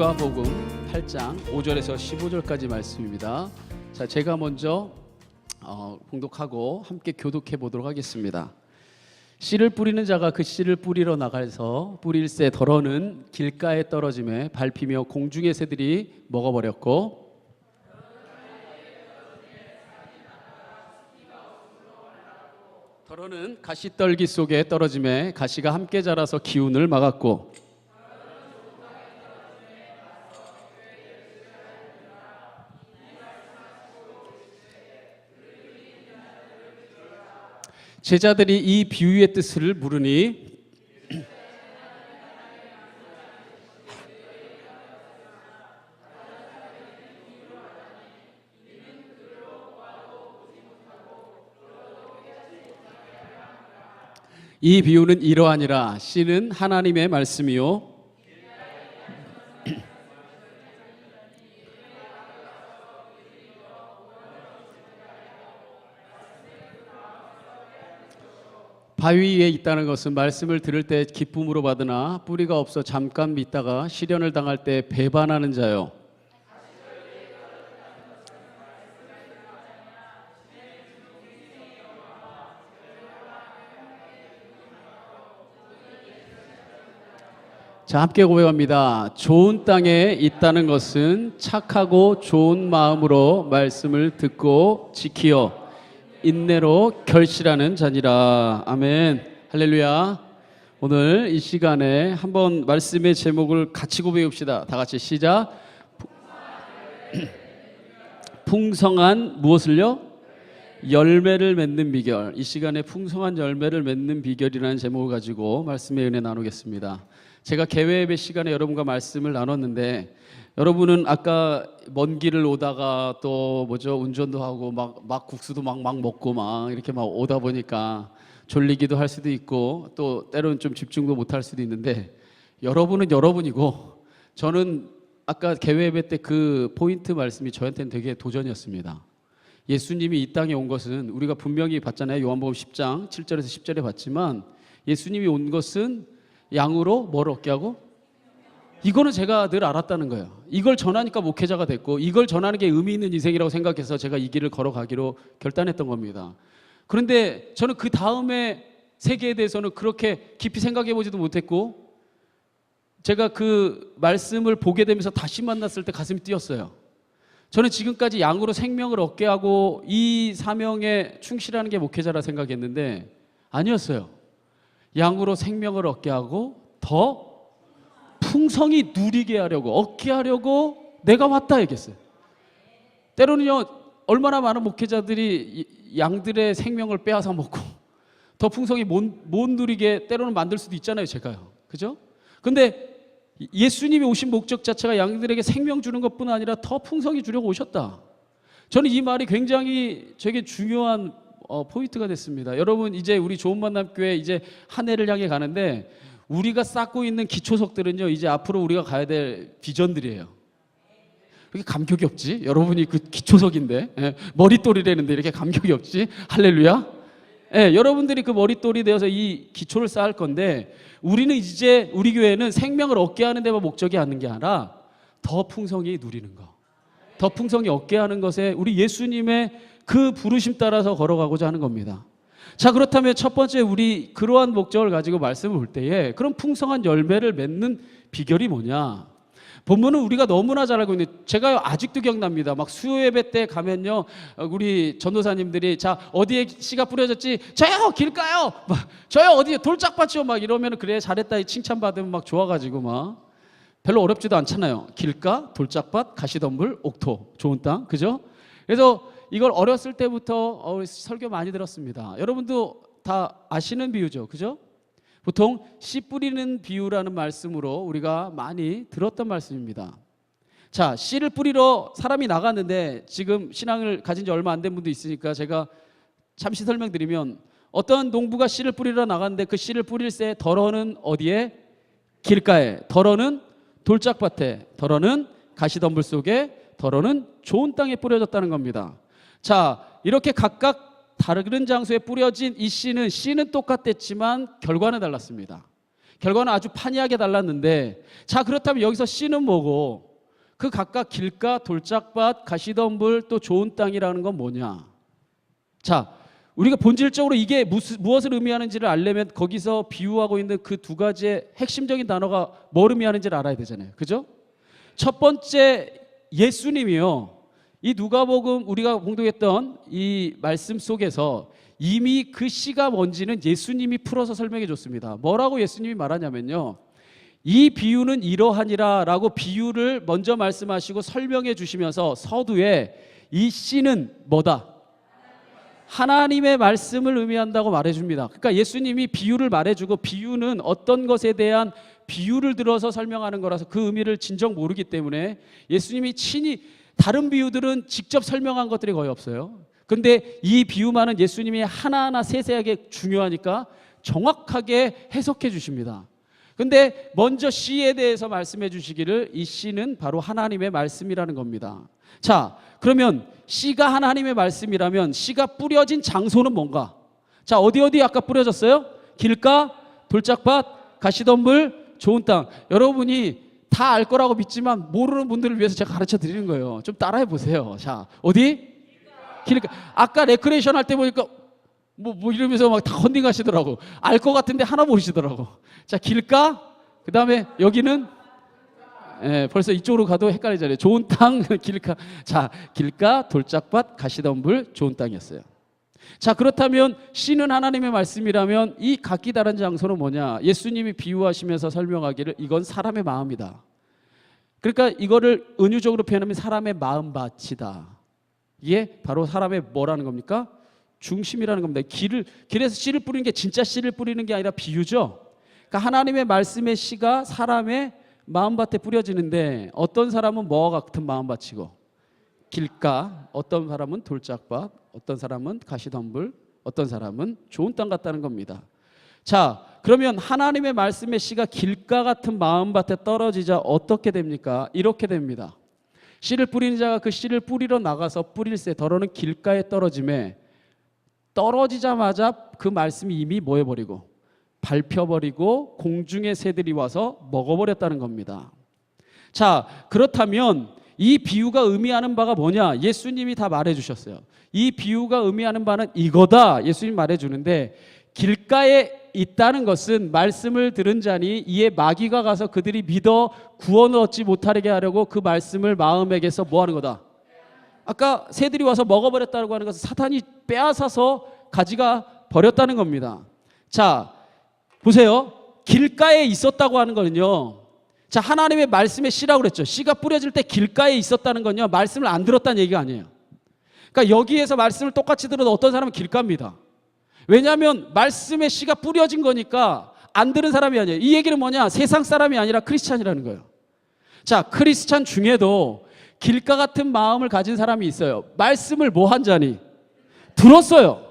누가복음 8장 5절에서 15절까지 말씀입니다. 자, 제가 먼저 봉독하고 함께 교독해 보도록 하겠습니다. 씨를 뿌리는 자가 그 씨를 뿌리러 나가서 뿌릴새 덜어는 길가에 떨어짐에 밟히며 공중의 새들이 먹어버렸고, 덜어는 가시떨기 속에 떨어짐에 가시가 함께 자라서 기운을 막았고, 제자들이 이 비유의 뜻을 물으니 이 비유는 이러하니라. 씨는 하나님의 말씀이요 바위 위에 있다는 것은 말씀을 들을 때 기쁨으로 받으나 뿌리가 없어 잠깐 믿다가 시련을 당할 때 배반하는 자요. 자, 함께 고백합니다. 좋은 땅에 있다는 것은 착하고 좋은 마음으로 말씀을 듣고 지키어 인내로 결실하는 자니라. 아멘. 할렐루야. 오늘 이 시간에 한번 말씀의 제목을 같이 고백합시다. 다 같이 시작. 풍성한 무엇을요? 열매를 맺는 비결. 이 시간에 풍성한 열매를 맺는 비결이라는 제목을 가지고 말씀의 은혜 나누겠습니다. 제가 개회 예배 시간에 여러분과 말씀을 나눴는데, 여러분은 아까 먼 길을 오다가 또 운전도 하고 막 국수도 막 먹고 막 이렇게 막 오다 보니까 졸리기도 할 수도 있고 또 때로는 좀 집중도 못 할 수도 있는데, 여러분은 여러분이고 저는 아까 개회 예배 때 그 포인트 말씀이 저한테는 되게 도전이었습니다. 예수님이 이 땅에 온 것은 우리가 분명히 봤잖아요. 요한복음 10장 7절에서 10절에 봤지만, 예수님이 온 것은 양으로 뭘 얻게 하고, 이거는 제가 늘 알았다는 거예요. 이걸 전하니까 목회자가 됐고, 이걸 전하는 게 의미 있는 인생이라고 생각해서 제가 이 길을 걸어가기로 결단했던 겁니다. 그런데 저는 그 다음에 세계에 대해서는 그렇게 깊이 생각해 보지도 못했고, 제가 그 말씀을 보게 되면서 다시 만났을 때 가슴이 뛰었어요. 저는 지금까지 양으로 생명을 얻게 하고 이 사명에 충실하는 게 목회자라 생각했는데 아니었어요. 양으로 생명을 얻게 하고 더 풍성히 누리게 하려고, 얻게 하려고 내가 왔다 얘기했어요. 때로는요, 얼마나 많은 목회자들이 양들의 생명을 빼앗아 먹고 더 풍성히 못 누리게 때로는 만들 수도 있잖아요, 제가요. 그죠? 근데 예수님이 오신 목적 자체가 양들에게 생명 주는 것뿐 아니라 더 풍성히 주려고 오셨다. 저는 이 말이 굉장히 되게 중요한 포인트가 됐습니다. 여러분, 이제 우리 좋은 만남 교회 이제 한 해를 향해 가는데, 우리가 쌓고 있는 기초석들은요, 이제 앞으로 우리가 가야 될 비전들이에요. 이렇게 감격이 없지? 여러분이 그 기초석인데, 머릿돌이라는데 이렇게 감격이 없지? 할렐루야. 여러분들이 그 머릿돌이 되어서 이 기초를 쌓을 건데, 우리는 이제 우리 교회는 생명을 얻게 하는 데만 목적이 않는 게 아니라 더 풍성히 누리는 거, 더 풍성히 얻게 하는 것에 우리 예수님의 그 부르심 따라서 걸어가고자 하는 겁니다. 자, 그렇다면 첫 번째 우리 그러한 목적을 가지고 말씀을 볼 때에 그럼 풍성한 열매를 맺는 비결이 뭐냐? 본문은 우리가 너무나 잘 알고 있는데, 제가 아직도 기억납니다. 막 수요 예배 때 가면요, 우리 전도사님들이 자, 어디에 씨가 뿌려졌지? 저요, 길가요. 막 저요, 어디에 돌짝밭이요. 막 이러면 그래 잘했다 칭찬받으면 막 좋아가지고 막 별로 어렵지도 않잖아요. 길가, 돌짝밭, 가시덤불, 옥토, 좋은 땅, 그죠? 그래서 이걸 어렸을 때부터 설교 많이 들었습니다. 여러분도 다 아시는 비유죠, 그죠? 보통 씨 뿌리는 비유라는 말씀으로 우리가 많이 들었던 말씀입니다. 자, 씨를 뿌리러 사람이 나갔는데, 지금 신앙을 가진 지 얼마 안 된 분도 있으니까 제가 잠시 설명드리면, 어떤 농부가 씨를 뿌리러 나갔는데 그 씨를 뿌릴 새 덜어는 어디에? 길가에, 덜어는 돌짝밭에, 덜어는 가시덤불 속에, 덜어는 좋은 땅에 뿌려졌다는 겁니다. 자, 이렇게 각각 다른 장소에 뿌려진 이 씨는 똑같았지만 결과는 달랐습니다. 결과는 아주 판이하게 달랐는데, 자, 그렇다면 여기서 씨는 뭐고 그 각각 길가, 돌짝밭, 가시덤불, 또 좋은 땅이라는 건 뭐냐? 자, 우리가 본질적으로 이게 무엇을 의미하는지를 알려면 거기서 비유하고 있는 그 두 가지의 핵심적인 단어가 뭘 의미하는지를 알아야 되잖아요. 그죠? 첫 번째, 예수님이요, 이 누가복음 우리가 봉독했던 이 말씀 속에서 이미 그 씨가 뭔지는 예수님이 풀어서 설명해 줬습니다. 뭐라고 예수님이 말하냐면요, 이 비유는 이러하니라 라고 비유를 먼저 말씀하시고 설명해 주시면서 서두에 이 씨는 뭐다? 하나님의 말씀을 의미한다고 말해줍니다. 그러니까 예수님이 비유를 말해주고, 비유는 어떤 것에 대한 비유를 들어서 설명하는 거라서 그 의미를 진정 모르기 때문에 예수님이 친히, 다른 비유들은 직접 설명한 것들이 거의 없어요. 근데 이 비유만은 예수님이 하나하나 세세하게 중요하니까 정확하게 해석해 주십니다. 근데 먼저 씨에 대해서 말씀해 주시기를, 이 씨는 바로 하나님의 말씀이라는 겁니다. 자, 그러면 씨가 하나님의 말씀이라면 씨가 뿌려진 장소는 뭔가? 자, 어디 아까 뿌려졌어요? 길가, 돌짝밭, 가시덤불, 좋은 땅. 여러분이 다 알 거라고 믿지만 모르는 분들을 위해서 제가 가르쳐 드리는 거예요. 좀 따라해 보세요. 자, 어디? 길가. 아까 레크레이션 할 때 보니까 뭐 이러면서 막 다 컨닝 하시더라고. 알 것 같은데 하나 모르시더라고. 자, 길가, 그 다음에 여기는, 벌써 이쪽으로 가도 헷갈리잖아요. 좋은 땅, 길가. 자, 길가, 돌짝밭, 가시덤불, 좋은 땅이었어요. 자, 그렇다면 씨는 하나님의 말씀이라면 이 각기 다른 장소는 뭐냐? 예수님이 비유하시면서 설명하기를, 이건 사람의 마음이다. 그러니까 이거를 은유적으로 표현하면 사람의 마음밭이다. 이게 바로 사람의 뭐라는 겁니까? 중심이라는 겁니다. 길에서 씨를 뿌리는 게 진짜 씨를 뿌리는 게 아니라 비유죠. 그러니까 하나님의 말씀의 씨가 사람의 마음밭에 뿌려지는데, 어떤 사람은 뭐와 같은 마음밭이고 길가, 어떤 사람은 돌짝밭, 어떤 사람은 가시덤불, 어떤 사람은 좋은 땅 같다는 겁니다. 자, 그러면 하나님의 말씀의 씨가 길가 같은 마음밭에 떨어지자 어떻게 됩니까? 이렇게 됩니다. 씨를 뿌리는 자가 그 씨를 뿌리러 나가서 뿌릴새 더러는 길가에 떨어짐에, 떨어지자마자 그 말씀이 이미 뭐 해버리고? 밟혀버리고 공중의 새들이 와서 먹어버렸다는 겁니다. 자, 그렇다면 이 비유가 의미하는 바가 뭐냐? 예수님이 다 말해주셨어요. 이 비유가 의미하는 바는 이거다, 예수님이 말해주는데, 길가에 있다는 것은 말씀을 들은 자니 이에 마귀가 가서 그들이 믿어 구원을 얻지 못하게 하려고 그 말씀을 마음에게서 뭐 하는 거다? 아까 새들이 와서 먹어버렸다고 하는 것은 사탄이 빼앗아서 가져가 버렸다는 겁니다. 자, 보세요. 길가에 있었다고 하는 거는요, 자, 하나님의 말씀의 씨라고 그랬죠. 씨가 뿌려질 때 길가에 있었다는 건요, 말씀을 안 들었다는 얘기가 아니에요. 그러니까 여기에서 말씀을 똑같이 들어도 어떤 사람은 길가입니다. 왜냐하면 말씀의 씨가 뿌려진 거니까 안 들은 사람이 아니에요. 이 얘기는 뭐냐? 세상 사람이 아니라 크리스찬이라는 거예요. 자, 크리스찬 중에도 길가 같은 마음을 가진 사람이 있어요. 말씀을 뭐 한 자니? 들었어요.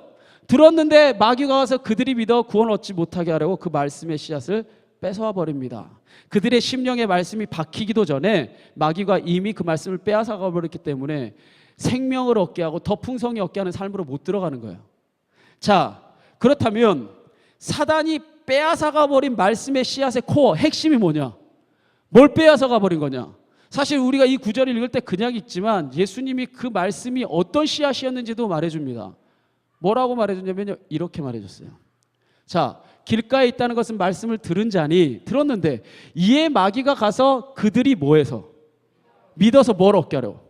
들었는데 마귀가 와서 그들이 믿어 구원 얻지 못하게 하려고 그 말씀의 씨앗을 뺏어와 버립니다. 그들의 심령의 말씀이 박히기도 전에 마귀가 이미 그 말씀을 빼앗아가 버렸기 때문에 생명을 얻게 하고 더 풍성히 얻게 하는 삶으로 못 들어가는 거예요. 자, 그렇다면 사단이 빼앗아가 버린 말씀의 씨앗의 코어, 핵심이 뭐냐? 뭘 빼앗아가 버린 거냐? 사실 우리가 이 구절을 읽을 때 그냥 읽지만 예수님이 그 말씀이 어떤 씨앗이었는지도 말해줍니다. 뭐라고 말해줬냐면요, 이렇게 말해줬어요. 자, 길가에 있다는 것은 말씀을 들은 자니, 들었는데 이에 마귀가 가서 그들이 뭐해서? 믿어서 뭘 얻게 하려고?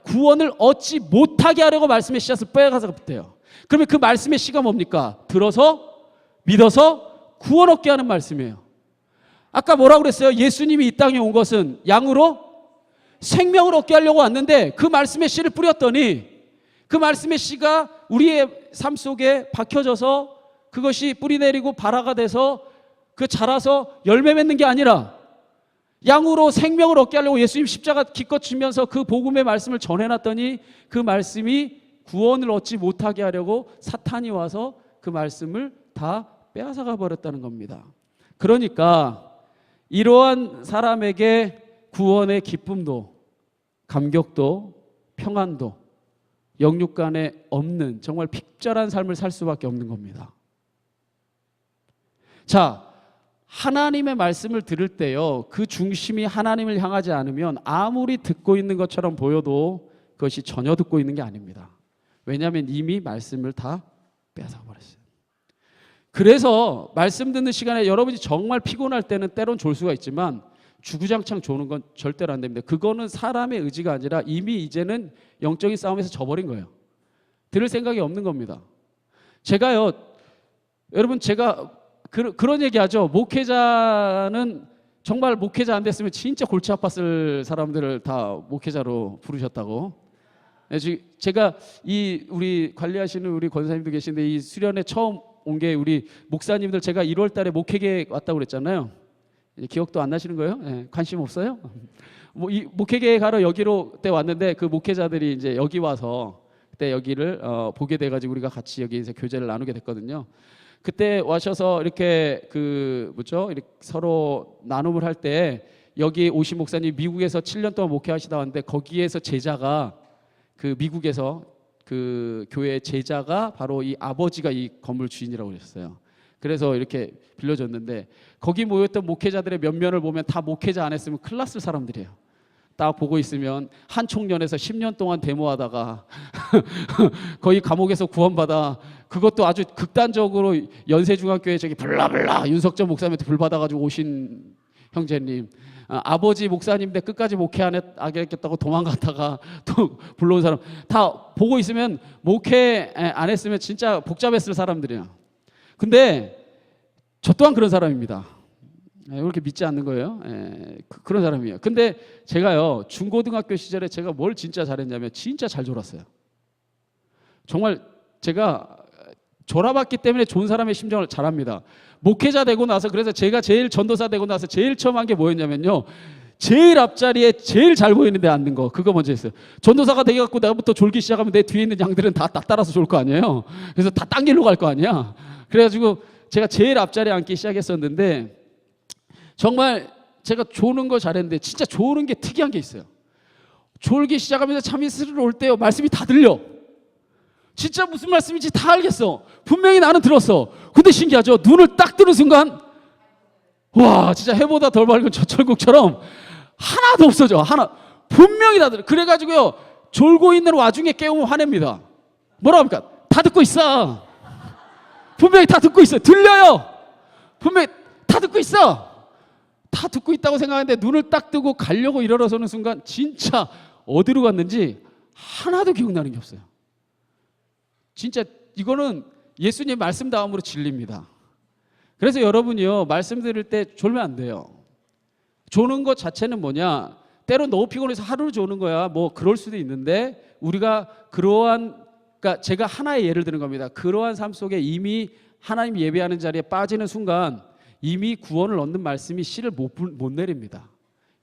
구원을 얻지 못하게 하려고 말씀의 씨앗을 빼앗아서 붙대요. 그러면 그 말씀의 씨가 뭡니까? 들어서 믿어서 구원 얻게 하는 말씀이에요. 아까 뭐라고 그랬어요? 예수님이 이 땅에 온 것은 양으로 생명을 얻게 하려고 왔는데 그 말씀의 씨를 뿌렸더니 그 말씀의 씨가 우리의 삶 속에 박혀져서 그것이 뿌리 내리고 발화가 돼서 그 자라서 열매 맺는 게 아니라 양으로 생명을 얻게 하려고 예수님 십자가 기껏 지면서 그 복음의 말씀을 전해놨더니 그 말씀이 구원을 얻지 못하게 하려고 사탄이 와서 그 말씀을 다 빼앗아가 버렸다는 겁니다. 그러니까 이러한 사람에게 구원의 기쁨도 감격도 평안도 영육간에 없는 정말 핍절한 삶을 살 수밖에 없는 겁니다. 자, 하나님의 말씀을 들을 때요, 그 중심이 하나님을 향하지 않으면 아무리 듣고 있는 것처럼 보여도 그것이 전혀 듣고 있는 게 아닙니다. 왜냐하면 이미 말씀을 다 뺏어버렸어요. 그래서 말씀 듣는 시간에 여러분이 정말 피곤할 때는 때론 졸 수가 있지만 주구장창 조는 건 절대로 안 됩니다. 그거는 사람의 의지가 아니라 이미 이제는 영적인 싸움에서 져버린 거예요. 들을 생각이 없는 겁니다. 제가요, 여러분, 제가 그런 얘기하죠. 목회자는 정말 목회자 안 됐으면 진짜 골치 아팠을 사람들을 다 목회자로 부르셨다고. 제가 우리 관리하시는 우리 권사님도 계신데 이 수련회 처음 온 게 우리 목사님들, 제가 1월 달에 목회계 왔다고 그랬잖아요. 기억도 안 나시는 거예요? 네, 관심 없어요? 뭐 이 목회계 가러 여기로 그때 왔는데 그 목회자들이 이제 여기 와서 그때 여기를 보게 돼가지고 우리가 같이 여기서 교제를 나누게 됐거든요. 그때 와셔서 이렇게 이렇게 서로 나눔을 할 때 여기 오신 목사님 미국에서 7년 동안 목회하시다 왔는데 거기에서 제자가 그 미국에서 그 교회 제자가 바로 이 아버지가 이 건물 주인이라고 그러셨어요. 그래서 이렇게 빌려줬는데 거기 모였던 목회자들의 면면을 보면 다 목회자 안 했으면 큰일 났을 사람들이에요. 딱 보고 있으면 한 총련에서 10년 동안 데모하다가 거의 감옥에서 구원받아, 그것도 아주 극단적으로 연세중앙교회 저기 블라블라 윤석전 목사님한테 불받아가지고 오신 형제님, 아버지 목사님인데 끝까지 목회 안 하겠다고 도망갔다가 또 불러온 사람 다 보고 있으면 목회 안 했으면 진짜 복잡했을 사람들이에요. 근데 저 또한 그런 사람입니다. 왜 이렇게 믿지 않는 거예요? 그런 사람이에요. 근데 제가요, 중고등학교 시절에 제가 뭘 진짜 잘했냐면 진짜 잘 졸았어요. 정말 제가 졸아봤기 때문에 좋은 사람의 심정을 잘 압니다. 목회자 되고 나서, 그래서 제가 제일 전도사 되고 나서 제일 처음 한 게 뭐였냐면요, 제일 앞자리에 제일 잘 보이는데 앉는 거, 그거 먼저 했어요. 전도사가 돼갖고 내가부터 졸기 시작하면 내 뒤에 있는 양들은 다 따라서 졸 거 아니에요. 그래서 다 딴 길로 갈 거 아니야. 그래가지고 제가 제일 앞자리에 앉기 시작했었는데 정말 제가 조는 거 잘했는데 진짜 조는 게 특이한 게 있어요. 졸기 시작하면서 잠이 스르르 올 때요, 말씀이 다 들려. 진짜 무슨 말씀인지 다 알겠어. 분명히 나는 들었어. 근데 신기하죠? 눈을 딱 뜨는 순간 와, 진짜 해보다 덜 밝은 저철국처럼 하나도 없어져. 하나. 분명히 다 들어. 그래가지고요, 졸고 있는 와중에 깨우면 화냅니다. 뭐라고 합니까? 다 듣고 있어. 분명히 다 듣고 있어. 들려요. 분명히 다 듣고 있어. 다 듣고 있다고 생각하는데 눈을 딱 뜨고 가려고 일어서는 순간 진짜 어디로 갔는지 하나도 기억나는 게 없어요. 진짜 이거는 예수님 말씀 다음으로 진리입니다. 그래서 여러분이요, 말씀 들을 때 졸면 안 돼요. 조는 것 자체는 뭐냐, 때로 너무 피곤해서 하루 조는 거야, 뭐 그럴 수도 있는데, 우리가 그러니까 제가 하나의 예를 드는 겁니다. 그러한 삶 속에 이미 하나님 예배하는 자리에 빠지는 순간 이미 구원을 얻는 말씀이 씨를 못 내립니다.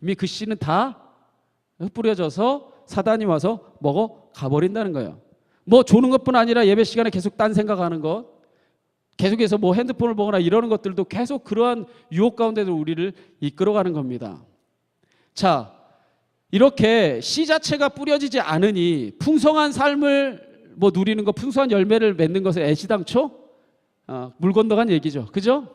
이미 그 씨는 다 뿌려져서 사단이 와서 먹어 가버린다는 거예요. 뭐 조는 것뿐 아니라 예배 시간에 계속 딴 생각하는 것, 계속해서 뭐 핸드폰을 보거나 이러는 것들도 계속 그러한 유혹 가운데도 우리를 이끌어가는 겁니다. 자, 이렇게 씨 자체가 뿌려지지 않으니 풍성한 삶을 뭐 누리는 것, 풍성한 열매를 맺는 것에 애시당초 물 건너간 얘기죠. 그죠?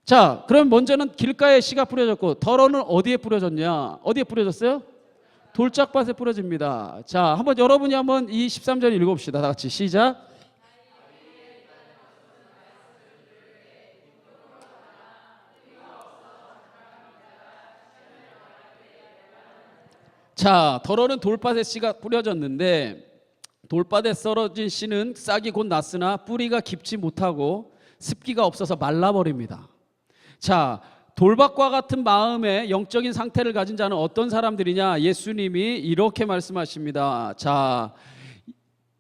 자, 그럼 먼저는 길가에 씨가 뿌려졌고, 더러는 어디에 뿌려졌냐? 어디에 뿌려졌어요? 돌짝밭에 뿌려집니다. 자, 한번 여러분이 한번 이 13절 읽어봅시다. 다 같이 시작. 자, 더러는 돌밭에 씨가 뿌려졌는데, 돌밭에 썰어진 씨는 싹이 곧 났으나 뿌리가 깊지 못하고 습기가 없어서 말라버립니다. 자, 돌밭과 같은 마음의 영적인 상태를 가진 자는 어떤 사람들이냐? 예수님이 이렇게 말씀하십니다. 자,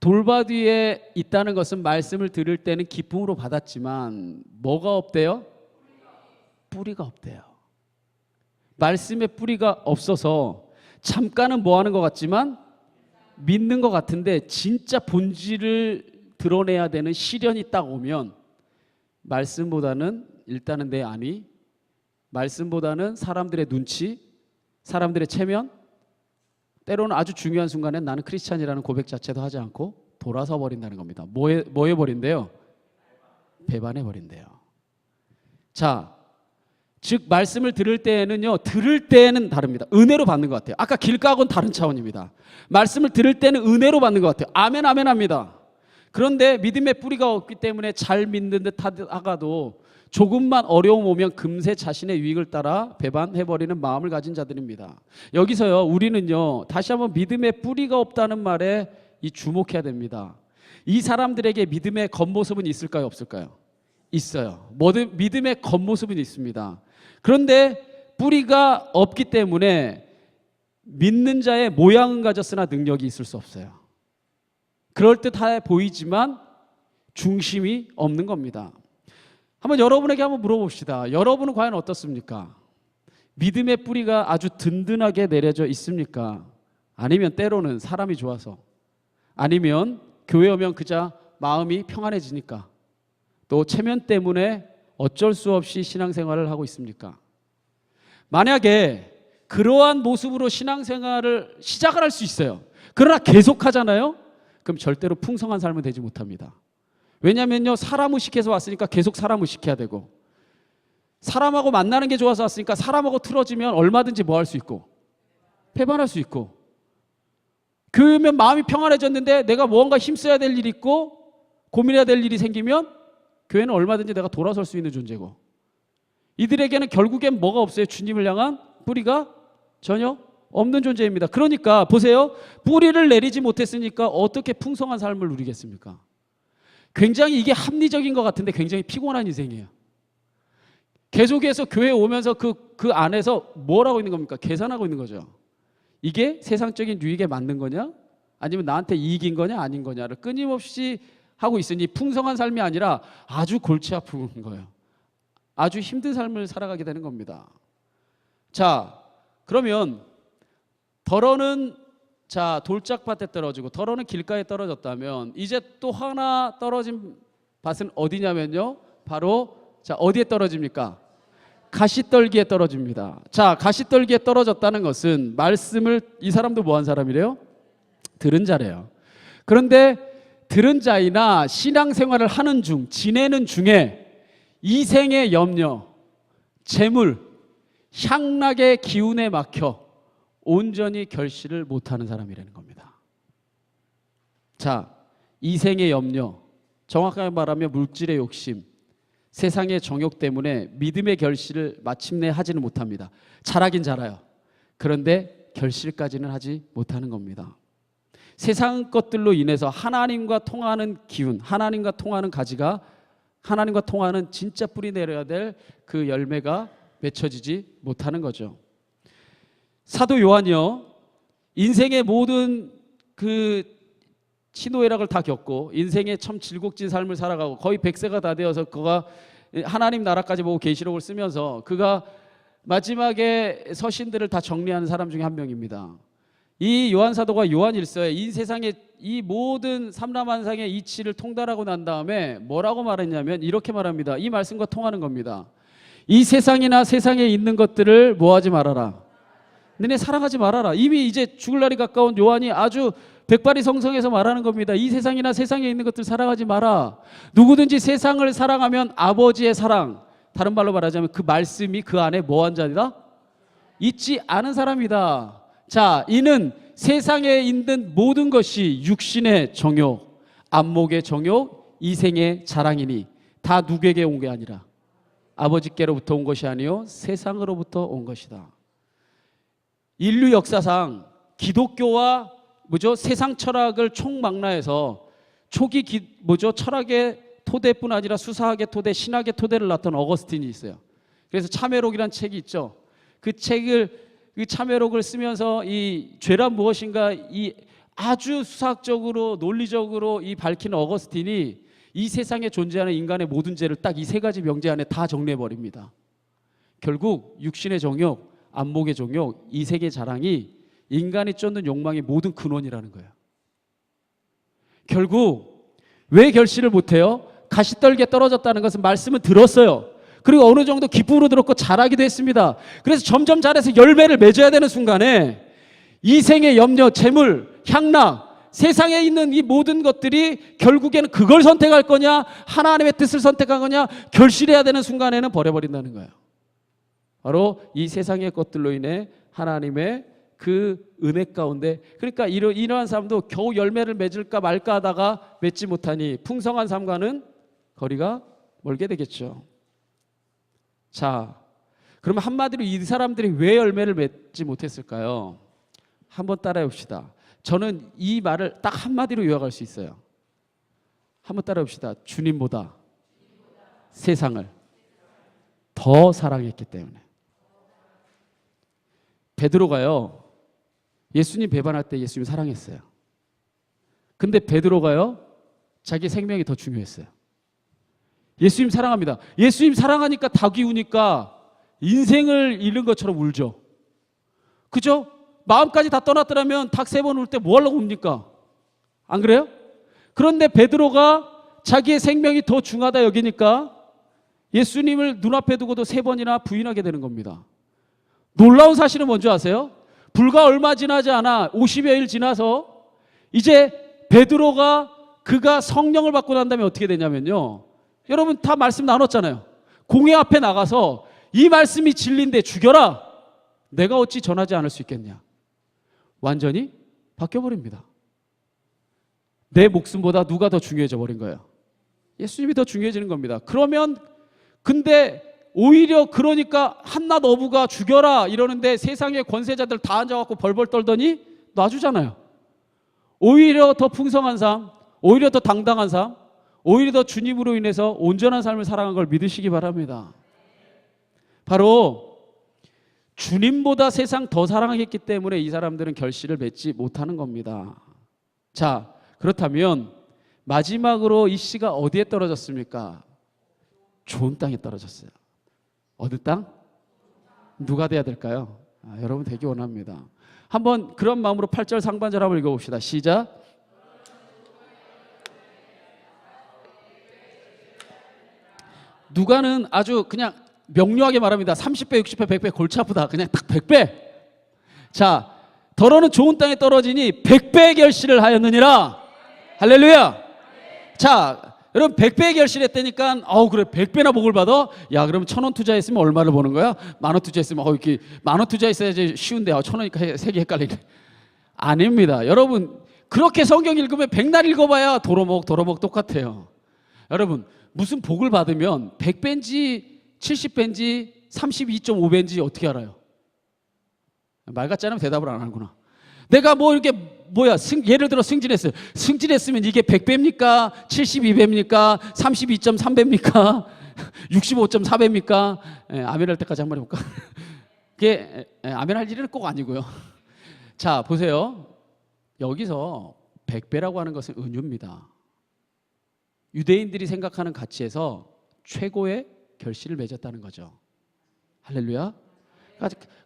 돌밭 위에 있다는 것은 말씀을 들을 때는 기쁨으로 받았지만 뭐가 없대요? 뿌리가 없대요. 말씀의 뿌리가 없어서 잠깐은 뭐 하는 것 같지만 믿는 것 같은데 진짜 본질을 드러내야 되는 시련이 딱 오면 말씀보다는 일단은 내 안위, 말씀보다는 사람들의 눈치, 사람들의 체면, 때로는 아주 중요한 순간엔 나는 크리스찬이라는 고백 자체도 하지 않고 돌아서 버린다는 겁니다. 뭐 해버린대요? 배반해 버린대요. 자, 즉 말씀을 들을 때에는요, 들을 때에는 다릅니다. 은혜로 받는 것 같아요. 아까 길가하고는 다른 차원입니다. 말씀을 들을 때는 은혜로 받는 것 같아요. 아멘 아멘 합니다. 그런데 믿음의 뿌리가 없기 때문에 잘 믿는 듯 하다가도 조금만 어려움 오면 금세 자신의 유익을 따라 배반해버리는 마음을 가진 자들입니다. 여기서요, 우리는요, 다시 한번 믿음의 뿌리가 없다는 말에 주목해야 됩니다. 이 사람들에게 믿음의 겉모습은 있을까요, 없을까요? 있어요. 모든 믿음의 겉모습은 있습니다. 그런데 뿌리가 없기 때문에 믿는 자의 모양은 가졌으나 능력이 있을 수 없어요. 그럴듯해 보이지만 중심이 없는 겁니다. 한번 여러분에게 한번 물어봅시다. 여러분은 과연 어떻습니까? 믿음의 뿌리가 아주 든든하게 내려져 있습니까? 아니면 때로는 사람이 좋아서, 아니면 교회 오면 그저 마음이 평안해지니까, 또 체면 때문에 어쩔 수 없이 신앙생활을 하고 있습니까? 만약에 그러한 모습으로 신앙생활을 시작을 할 수 있어요. 그러나 계속하잖아요? 그럼 절대로 풍성한 삶은 되지 못합니다. 왜냐면요, 사람 의식해서 왔으니까 계속 사람 의식해야 되고, 사람하고 만나는 게 좋아서 왔으니까 사람하고 틀어지면 얼마든지 뭐 할 수 있고 배반할 수 있고, 교회면 마음이 평안해졌는데 내가 무언가 힘써야 될 일이 있고 고민해야 될 일이 생기면 교회는 얼마든지 내가 돌아설 수 있는 존재고, 이들에게는 결국엔 뭐가 없어요? 주님을 향한 뿌리가 전혀 없는 존재입니다. 그러니까 보세요, 뿌리를 내리지 못했으니까 어떻게 풍성한 삶을 누리겠습니까? 굉장히 이게 합리적인 것 같은데 굉장히 피곤한 인생이에요. 계속해서 교회에 오면서 그 안에서 뭘 하고 있는 겁니까? 계산하고 있는 거죠. 이게 세상적인 유익에 맞는 거냐? 아니면 나한테 이익인 거냐? 아닌 거냐를 끊임없이 하고 있으니 풍성한 삶이 아니라 아주 골치 아픈 거예요. 아주 힘든 삶을 살아가게 되는 겁니다. 자, 그러면 덜어는 돌짝밭에 떨어지고 덜어는 길가에 떨어졌다면 이제 또 하나 떨어진 밭은 어디냐면요, 바로 어디에 떨어집니까? 가시떨기에 떨어집니다. 자, 가시떨기에 떨어졌다는 것은 말씀을, 이 사람도 뭐한 사람이래요? 들은 자래요. 그런데 들은 자이나 신앙생활을 하는 중, 지내는 중에 이생의 염려, 재물, 향락의 기운에 막혀 온전히 결실을 못하는 사람이라는 겁니다. 자, 이생의 염려, 정확하게 말하면 물질의 욕심, 세상의 정욕 때문에 믿음의 결실을 마침내 하지는 못합니다. 잘하긴 잘해요. 그런데 결실까지는 하지 못하는 겁니다. 세상 것들로 인해서 하나님과 통하는 기운, 하나님과 통하는 가지가, 하나님과 통하는 진짜 뿌리 내려야 될 그 열매가 맺혀지지 못하는 거죠. 사도 요한이요, 인생의 모든 그 희노애락을 다 겪고 인생의 참 질곡진 삶을 살아가고 거의 100세가 다 되어서 그가 하나님 나라까지 보고 계시록을 쓰면서 그가 마지막에 서신들을 다 정리하는 사람 중에 한 명입니다. 이 요한 사도가 요한 일서에 이 세상의 이 모든 삼라만상의 이치를 통달하고 난 다음에 뭐라고 말했냐면 이렇게 말합니다. 이 말씀과 통하는 겁니다. 이 세상이나 세상에 있는 것들을 뭐하지 말아라. 너네 사랑하지 말아라. 이미 이제 죽을 날이 가까운 요한이 아주 백발이 성성해서 말하는 겁니다. 이 세상이나 세상에 있는 것들 사랑하지 마라. 누구든지 세상을 사랑하면 아버지의 사랑, 다른 말로 말하자면 그 말씀이 그 안에 뭐한 자이다? 있지 않은 사람이다. 자, 이는 세상에 있는 모든 것이 육신의 정욕, 안목의 정욕, 이생의 자랑이니 다 누구에게 온 게 아니라 아버지께로부터 온 것이 아니요 세상으로부터 온 것이다. 인류 역사상 기독교와 세상 철학을 총망라해서 초기 철학의 토대뿐 아니라 수사학의 토대, 신학의 토대를 낳던 어거스틴이 있어요. 그래서 참회록이라는 책이 있죠. 그 참회록을 쓰면서 이 죄란 무엇인가 이 아주 수사학적으로 논리적으로 이 밝히는 어거스틴이 이 세상에 존재하는 인간의 모든 죄를 딱 이 세 가지 명제 안에 다 정리해 버립니다. 결국 육신의 정욕, 안목의 정욕, 이색의 자랑이 인간이 쫓는 욕망의 모든 근원이라는 거예요. 결국 왜 결실을 못해요? 가시떨기에 떨어졌다는 것은 말씀을 들었어요. 그리고 어느 정도 기쁨으로 들었고 잘하기도 했습니다. 그래서 점점 잘해서 열매를 맺어야 되는 순간에 이생의 염려, 재물, 향락, 세상에 있는 이 모든 것들이 결국에는 그걸 선택할 거냐 하나님의 뜻을 선택할 거냐 결실해야 되는 순간에는 버려버린다는 거예요. 바로 이 세상의 것들로 인해 하나님의 그 은혜 가운데, 그러니까 이러한 사람도 겨우 열매를 맺을까 말까 하다가 맺지 못하니 풍성한 삶과는 거리가 멀게 되겠죠. 자, 그러면 한마디로 이 사람들이 왜 열매를 맺지 못했을까요? 한번 따라해 봅시다. 저는 이 말을 딱 한마디로 요약할 수 있어요. 한번 따라해 봅시다. 주님보다 세상을 더 사랑했기 때문에. 베드로가요, 예수님 배반할 때 예수님 사랑했어요. 근데 베드로가요, 자기 생명이 더 중요했어요. 예수님 사랑합니다. 예수님 사랑하니까 닭이 우니까 인생을 잃은 것처럼 울죠. 그죠? 마음까지 다 떠났더라면 닭 3번 울 때 뭐 하려고 웁니까? 안 그래요? 그런데 베드로가 자기의 생명이 더 중하다 여기니까 예수님을 눈앞에 두고도 3번이나 부인하게 되는 겁니다. 놀라운 사실은 뭔지 아세요? 불과 얼마 지나지 않아 50여일 지나서 이제 베드로가 그가 성령을 받고 난 다음에 어떻게 되냐면요, 여러분 다 말씀 나눴잖아요. 공회 앞에 나가서 이 말씀이 진리인데 죽여라, 내가 어찌 전하지 않을 수 있겠냐. 완전히 바뀌어버립니다. 내 목숨보다 누가 더 중요해져 버린 거예요? 예수님이 더 중요해지는 겁니다. 그러면 근데 오히려 그러니까 한낱 어부가 죽여라 이러는데 세상의 권세자들 다 앉아갖고 벌벌 떨더니 놔주잖아요. 오히려 더 풍성한 삶, 오히려 더 당당한 삶, 오히려 더 주님으로 인해서 온전한 삶을 살아간 걸 믿으시기 바랍니다. 바로 주님보다 세상 더 사랑했기 때문에 이 사람들은 결실을 맺지 못하는 겁니다. 자, 그렇다면 마지막으로 이 씨가 어디에 떨어졌습니까? 좋은 땅에 떨어졌어요. 어느 땅? 누가 돼야 될까요? 여러분 되기 원합니다. 한번 그런 마음으로 8절 상반절 한번 읽어봅시다. 시작. 누가는 아주 그냥 명료하게 말합니다. 30배, 60배, 100배 골치 아프다. 그냥 딱 100배. 자, 더러는 좋은 땅에 떨어지니 100배의 결실을 하였느니라. 할렐루야. 자, 여러분 100배의 결실했다니까 그래 100배나 복을 받아? 야, 그럼 1,000원 투자했으면 얼마를 버는 거야? 10,000원 투자했으면 이렇게 10,000원 투자했어야지 쉬운데 1,000원이니까 세개 헷갈리네. 아닙니다. 여러분 그렇게 성경 읽으면 백날 읽어봐야 도로목 똑같아요. 여러분 무슨 복을 받으면 100배인지 70배인지 32.5배인지 어떻게 알아요? 말 같지 않으면 대답을 안 하는구나. 내가 예를 들어 승진했어요. 승진했으면 이게 100배입니까? 72배입니까? 32.3배입니까? 65.4배입니까? 아멘 할 때까지 한번 해볼까? 그게 아멘 할 일은 꼭 아니고요. 자, 보세요. 여기서 100배라고 하는 것은 은유입니다. 유대인들이 생각하는 가치에서 최고의 결실을 맺었다는 거죠. 할렐루야.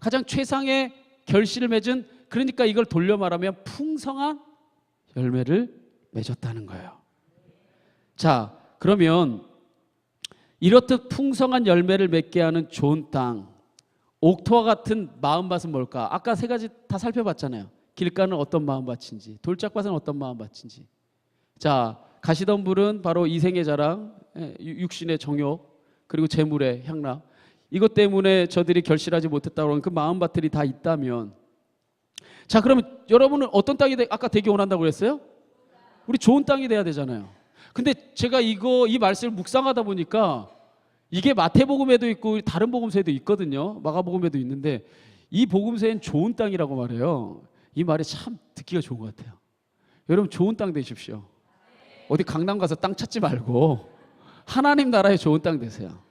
가장 최상의 결실을 맺은, 그러니까 이걸 돌려 말하면 풍성한 열매를 맺었다는 거예요. 자, 그러면 이렇듯 풍성한 열매를 맺게 하는 좋은 땅, 옥토와 같은 마음밭은 뭘까? 아까 3가지 다 살펴봤잖아요. 길가는 어떤 마음밭인지, 돌짝밭은 어떤 마음밭인지. 자, 가시던 불은 바로 이생의 자랑, 육신의 정욕, 그리고 재물의 향락. 이것 때문에 저들이 결실하지 못했다고 하는 그 마음밭들이 다 있다면, 자, 그러면 여러분은 어떤 땅이 아까 되기 원한다고 그랬어요? 우리 좋은 땅이 돼야 되잖아요. 근데 제가 이 말씀을 묵상하다 보니까 이게 마태복음에도 있고 다른 복음서에도 있거든요. 마가복음에도 있는데 이 복음서엔 좋은 땅이라고 말해요. 이 말이 참 듣기가 좋은 것 같아요. 여러분 좋은 땅 되십시오. 어디 강남 가서 땅 찾지 말고 하나님 나라의 좋은 땅 되세요.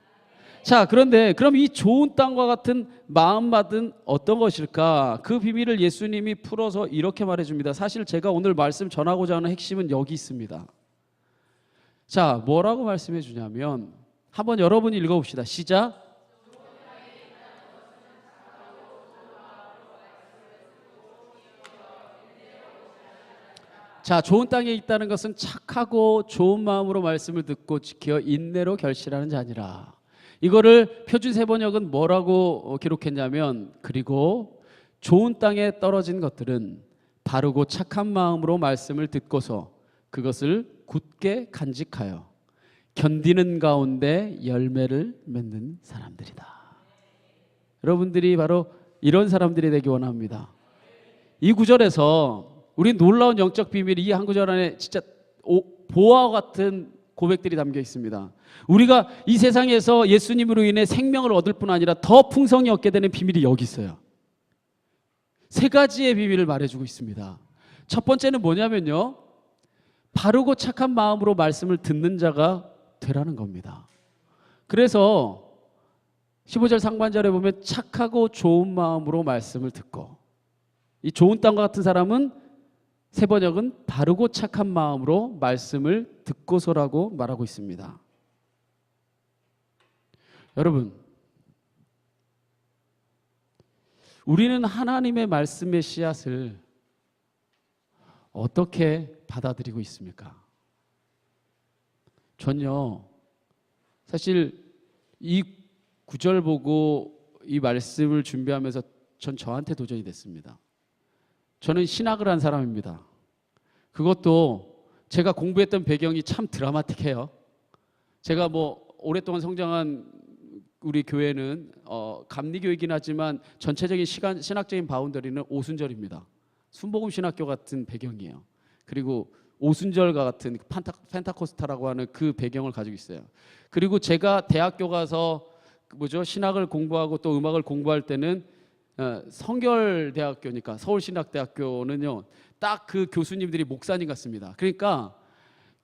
자, 그런데 그럼 이 좋은 땅과 같은 마음밭은 어떤 것일까? 그 비밀을 예수님이 풀어서 이렇게 말해줍니다. 사실 제가 오늘 말씀 전하고자 하는 핵심은 여기 있습니다. 자, 뭐라고 말씀해 주냐면 한번 여러분이 읽어봅시다. 시작. 자, 좋은 땅에 있다는 것은 착하고 좋은 마음으로 말씀을 듣고 지켜 인내로 결실하는 자니라. 이거를 표준 세번역은 뭐라고 기록했냐면, 그리고 좋은 땅에 떨어진 것들은 바르고 착한 마음으로 말씀을 듣고서 그것을 굳게 간직하여 견디는 가운데 열매를 맺는 사람들이다. 여러분들이 바로 이런 사람들이 되기 원합니다. 이 구절에서 우리 놀라운 영적 비밀이 이 한 구절 안에 진짜 보화와 같은 고백들이 담겨 있습니다. 우리가 이 세상에서 예수님으로 인해 생명을 얻을 뿐 아니라 더 풍성히 얻게 되는 비밀이 여기 있어요. 세 가지의 비밀을 말해주고 있습니다. 첫 번째는 뭐냐면요, 바르고 착한 마음으로 말씀을 듣는 자가 되라는 겁니다. 그래서 15절 상반절에 보면 착하고 좋은 마음으로 말씀을 듣고, 이 좋은 땅과 같은 사람은 세 번역은 바르고 착한 마음으로 말씀을 듣고서라고 말하고 있습니다. 여러분, 우리는 하나님의 말씀의 씨앗을 어떻게 받아들이고 있습니까? 전요, 사실 이 구절 보고 이 말씀을 준비하면서 전 저한테 도전이 됐습니다. 저는 신학을 한 사람입니다. 그것도 제가 공부했던 배경이 참 드라마틱해요. 제가 뭐 오랫동안 성장한 우리 교회는 감리교이긴 하지만 전체적인 신학적인 바운더리는 오순절입니다. 순복음 신학교 같은 배경이에요. 그리고 오순절과 같은 펜타코스타라고 하는 그 배경을 가지고 있어요. 그리고 제가 대학교 가서 신학을 공부하고 또 음악을 공부할 때는 성결대학교니까 서울신학대학교는요, 딱 그 교수님들이 목사님 같습니다. 그러니까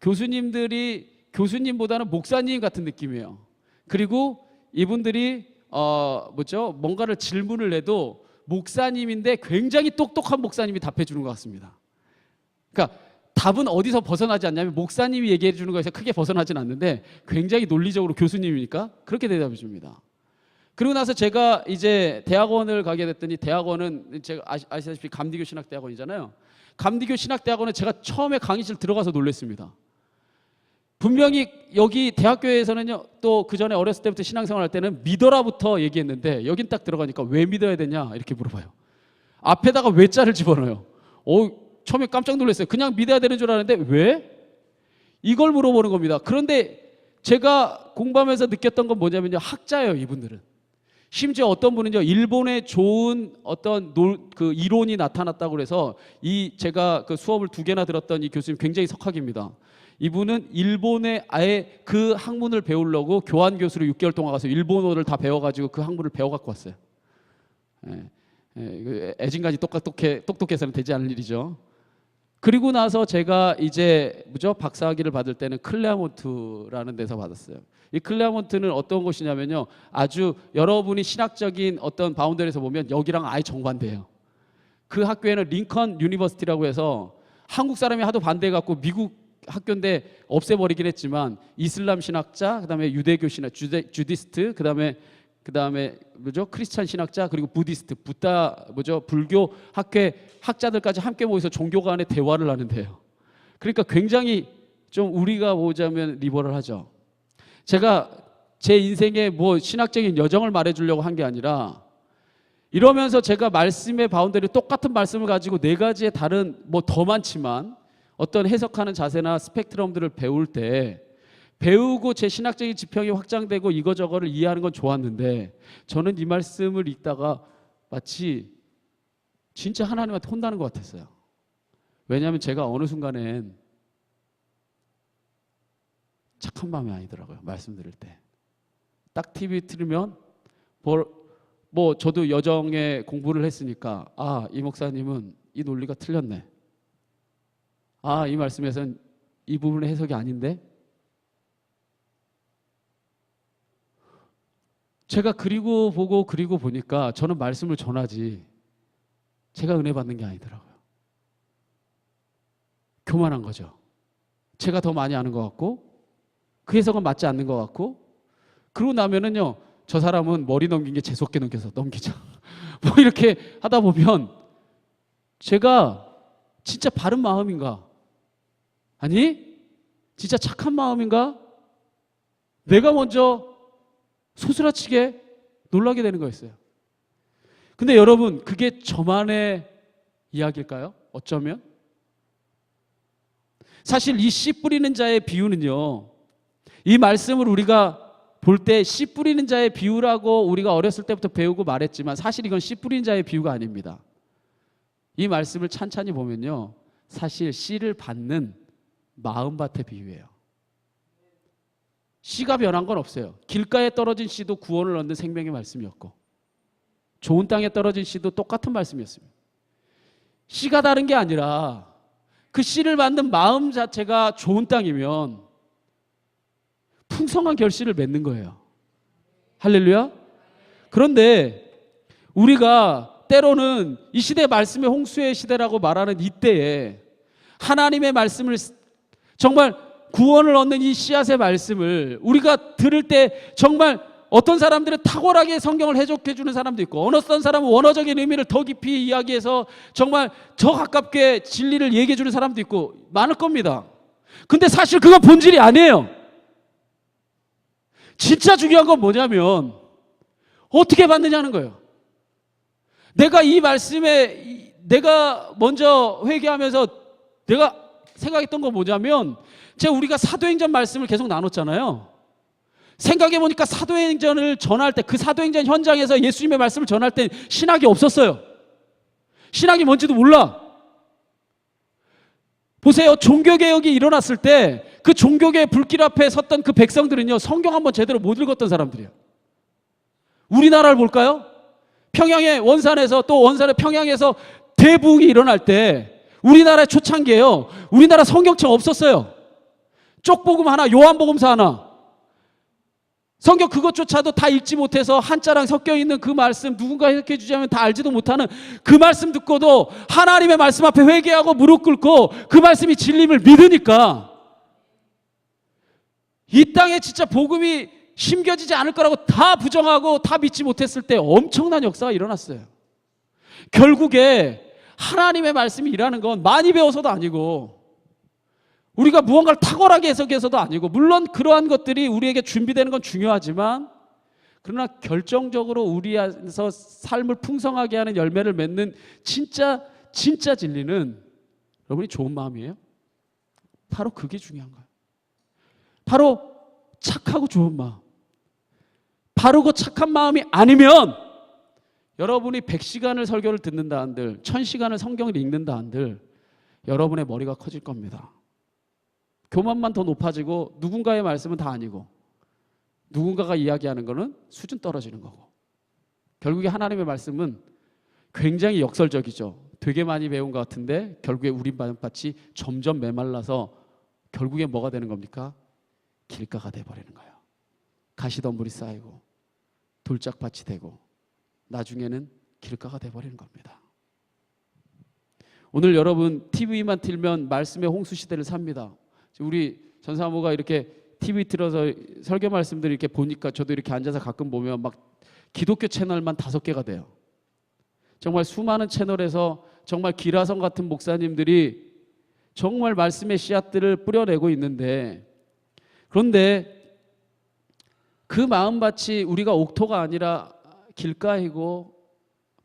교수님들이 교수님보다는 목사님 같은 느낌이에요. 그리고 이분들이 뭔가를 질문을 해도 목사님인데 굉장히 똑똑한 목사님이 답해 주는 것 같습니다. 그러니까 답은 어디서 벗어나지 않냐면 목사님이 얘기해 주는 것에서 크게 벗어나진 않는데 굉장히 논리적으로 교수님이니까 그렇게 대답해 줍니다. 그리고 나서 제가 이제 대학원을 가게 됐더니, 대학원은 제가 아시다시피 감리교 신학대학원이잖아요. 감리교 신학대학원은 제가 처음에 강의실 들어가서 놀랐습니다. 분명히 여기 대학교에서는요, 또 그 전에 어렸을 때부터 신앙생활 할 때는 믿어라부터 얘기했는데 여긴 딱 들어가니까 왜 믿어야 되냐 이렇게 물어봐요. 앞에다가 왜자를 집어넣어요. 처음에 깜짝 놀랐어요. 그냥 믿어야 되는 줄 알았는데 왜? 이걸 물어보는 겁니다. 그런데 제가 공부하면서 느꼈던 건 뭐냐면요, 학자예요, 이분들은. 심지어 어떤 분은요, 일본의 좋은 어떤 그 이론이 나타났다고 그래서 제가 그 수업을 2개나 들었던 이 교수님 굉장히 석학입니다. 이분은 일본에 아예 그 학문을 배우려고 교환 교수로 6개월 동안 가서 일본어를 다 배워가지고 그 학문을 배워갖고 왔어요. 애진간이 똑똑해서는 되지 않을 일이죠. 그리고 나서 제가 이제 박사학위를 받을 때는 클레아몬트라는 데서 받았어요. 이 클레아몬트는 어떤 곳이냐면요, 아주 여러분이 신학적인 어떤 바운더리에서 보면 여기랑 아예 정반대예요. 그 학교에는 링컨 유니버시티라고 해서 한국 사람이 하도 반대해갖고 미국 학교인데 없애버리긴 했지만 이슬람 신학자, 그다음에 유대교 신학, 주디스트, 그다음에 크리스찬 신학자, 그리고 부디스트, 불교 학자들까지 함께 모여서 종교 간의 대화를 하는데요. 그러니까 굉장히 좀 우리가 보자면 리버럴하죠. 제가 제 인생의 신학적인 여정을 말해주려고 한 게 아니라, 이러면서 제가 말씀의 바운더리 똑같은 말씀을 가지고 4가지의 다른 더 많지만 어떤 해석하는 자세나 스펙트럼들을 배울 때, 배우고 제 신학적인 지평이 확장되고 이거저거를 이해하는 건 좋았는데, 저는 이 말씀을 읽다가 마치 진짜 하나님한테 혼나는 것 같았어요. 왜냐하면 제가 어느 순간엔 착한 마음이 아니더라고요. 말씀 들을 때 딱 TV 틀으면 저도 여정에 공부를 했으니까, 이 목사님은 이 논리가 틀렸네, 이 말씀에서는 이 부분의 해석이 아닌데, 제가 그리고 보니까 저는 말씀을 전하지 제가 은혜 받는 게 아니더라고요. 교만한 거죠. 제가 더 많이 아는 것 같고 그 해석은 맞지 않는 것 같고, 그러고 나면은요, 저 사람은 머리 넘긴 게 재수없게 넘기죠. 이렇게 하다 보면 제가 진짜 바른 마음인가? 아니, 진짜 착한 마음인가? 내가 먼저 소스라치게 놀라게 되는 거였어요. 근데 여러분, 그게 저만의 이야기일까요? 어쩌면? 사실 이 씨 뿌리는 자의 비유는요, 이 말씀을 우리가 볼 때 씨 뿌리는 자의 비유라고 우리가 어렸을 때부터 배우고 말했지만 사실 이건 씨 뿌리는 자의 비유가 아닙니다. 이 말씀을 찬찬히 보면요, 사실 씨를 받는 마음밭의 비유예요. 씨가 변한 건 없어요. 길가에 떨어진 씨도 구원을 얻는 생명의 말씀이었고, 좋은 땅에 떨어진 씨도 똑같은 말씀이었습니다. 씨가 다른 게 아니라 그 씨를 받는 마음 자체가 좋은 땅이면 풍성한 결실을 맺는 거예요. 할렐루야. 그런데 우리가 때로는 이 시대 말씀의 홍수의 시대라고 말하는 이때에 하나님의 말씀을, 정말 구원을 얻는 이 씨앗의 말씀을 우리가 들을 때 정말 어떤 사람들은 탁월하게 성경을 해석해 주는 사람도 있고, 어떤 사람은 원어적인 의미를 더 깊이 이야기해서 정말 더 가깝게 진리를 얘기해 주는 사람도 있고 많을 겁니다. 근데 사실 그건 본질이 아니에요. 진짜 중요한 건 뭐냐면 어떻게 받느냐는 거예요. 내가 이 말씀에 내가 먼저 회개하면서 내가 생각했던 건 뭐냐면, 제가 우리가 사도행전 말씀을 계속 나눴잖아요. 생각해보니까 사도행전을 전할 때, 그 사도행전 현장에서 예수님의 말씀을 전할 때 신학이 없었어요. 신학이 뭔지도 몰라. 보세요. 종교개혁이 일어났을 때 그 종교개혁 불길 앞에 섰던 그 백성들은요, 성경 한번 제대로 못 읽었던 사람들이에요. 우리나라를 볼까요? 평양의 원산에서, 또 원산의 평양에서 대부흥이 일어날 때 우리나라의 초창기에요, 우리나라 성경책 없었어요. 쪽복음 하나, 요한복음서 하나. 성경 그것조차도 다 읽지 못해서 한자랑 섞여 있는 그 말씀 누군가 해석해 주자면 다 알지도 못하는 그 말씀 듣고도 하나님의 말씀 앞에 회개하고 무릎 꿇고 그 말씀이 진림을 믿으니까 이 땅에 진짜 복음이 심겨지지 않을 거라고 다 부정하고 다 믿지 못했을 때 엄청난 역사가 일어났어요. 결국에 하나님의 말씀이 일하는 건 많이 배워서도 아니고 우리가 무언가를 탁월하게 해석해서도 아니고, 물론 그러한 것들이 우리에게 준비되는 건 중요하지만, 그러나 결정적으로 우리 안에서 삶을 풍성하게 하는 열매를 맺는 진짜 진리는 여러분이 좋은 마음이에요. 바로 그게 중요한 거예요. 바로 착하고 좋은 마음. 바르고 착한 마음이 아니면 여러분이 100시간을 설교를 듣는다 한들, 1000시간을 성경을 읽는다 한들 여러분의 머리가 커질 겁니다. 교만만 더 높아지고 누군가의 말씀은 다 아니고 누군가가 이야기하는 거는 수준 떨어지는 거고, 결국에 하나님의 말씀은 굉장히 역설적이죠. 되게 많이 배운 것 같은데 결국에 우리 마음밭이 점점 메말라서 결국에 뭐가 되는 겁니까? 길가가 돼버리는 거예요. 가시덤불이 쌓이고 돌짝밭이 되고 나중에는 길가가 돼버리는 겁니다. 오늘 여러분 TV만 틀면 말씀의 홍수 시대를 삽니다. 우리 전사모가 이렇게 TV 틀어서 설교 말씀들 이렇게 보니까 저도 이렇게 앉아서 가끔 보면 막 기독교 채널만 5개가 돼요. 정말 수많은 채널에서 정말 기라성 같은 목사님들이 정말 말씀의 씨앗들을 뿌려내고 있는데, 그런데 그 마음밭이 우리가 옥토가 아니라 길가이고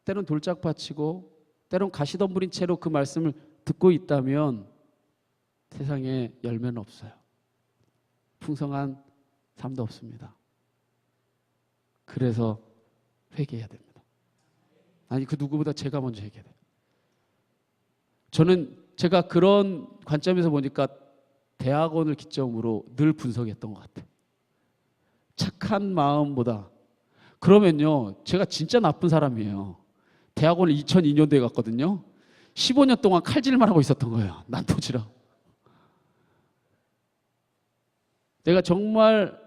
때론 돌짝밭이고 때론 가시덤불인 채로 그 말씀을 듣고 있다면 세상에 열매는 없어요. 풍성한 삶도 없습니다. 그래서 회개해야 됩니다. 아니, 그 누구보다 제가 먼저 회개해야 돼요. 저는 제가 그런 관점에서 보니까 대학원을 기점으로 늘 분석했던 것 같아요. 착한 마음보다, 그러면요 제가 진짜 나쁜 사람이에요. 대학원을 2002년도에 갔거든요. 15년 동안 칼질만 하고 있었던 거예요. 난토질하고. 내가 정말,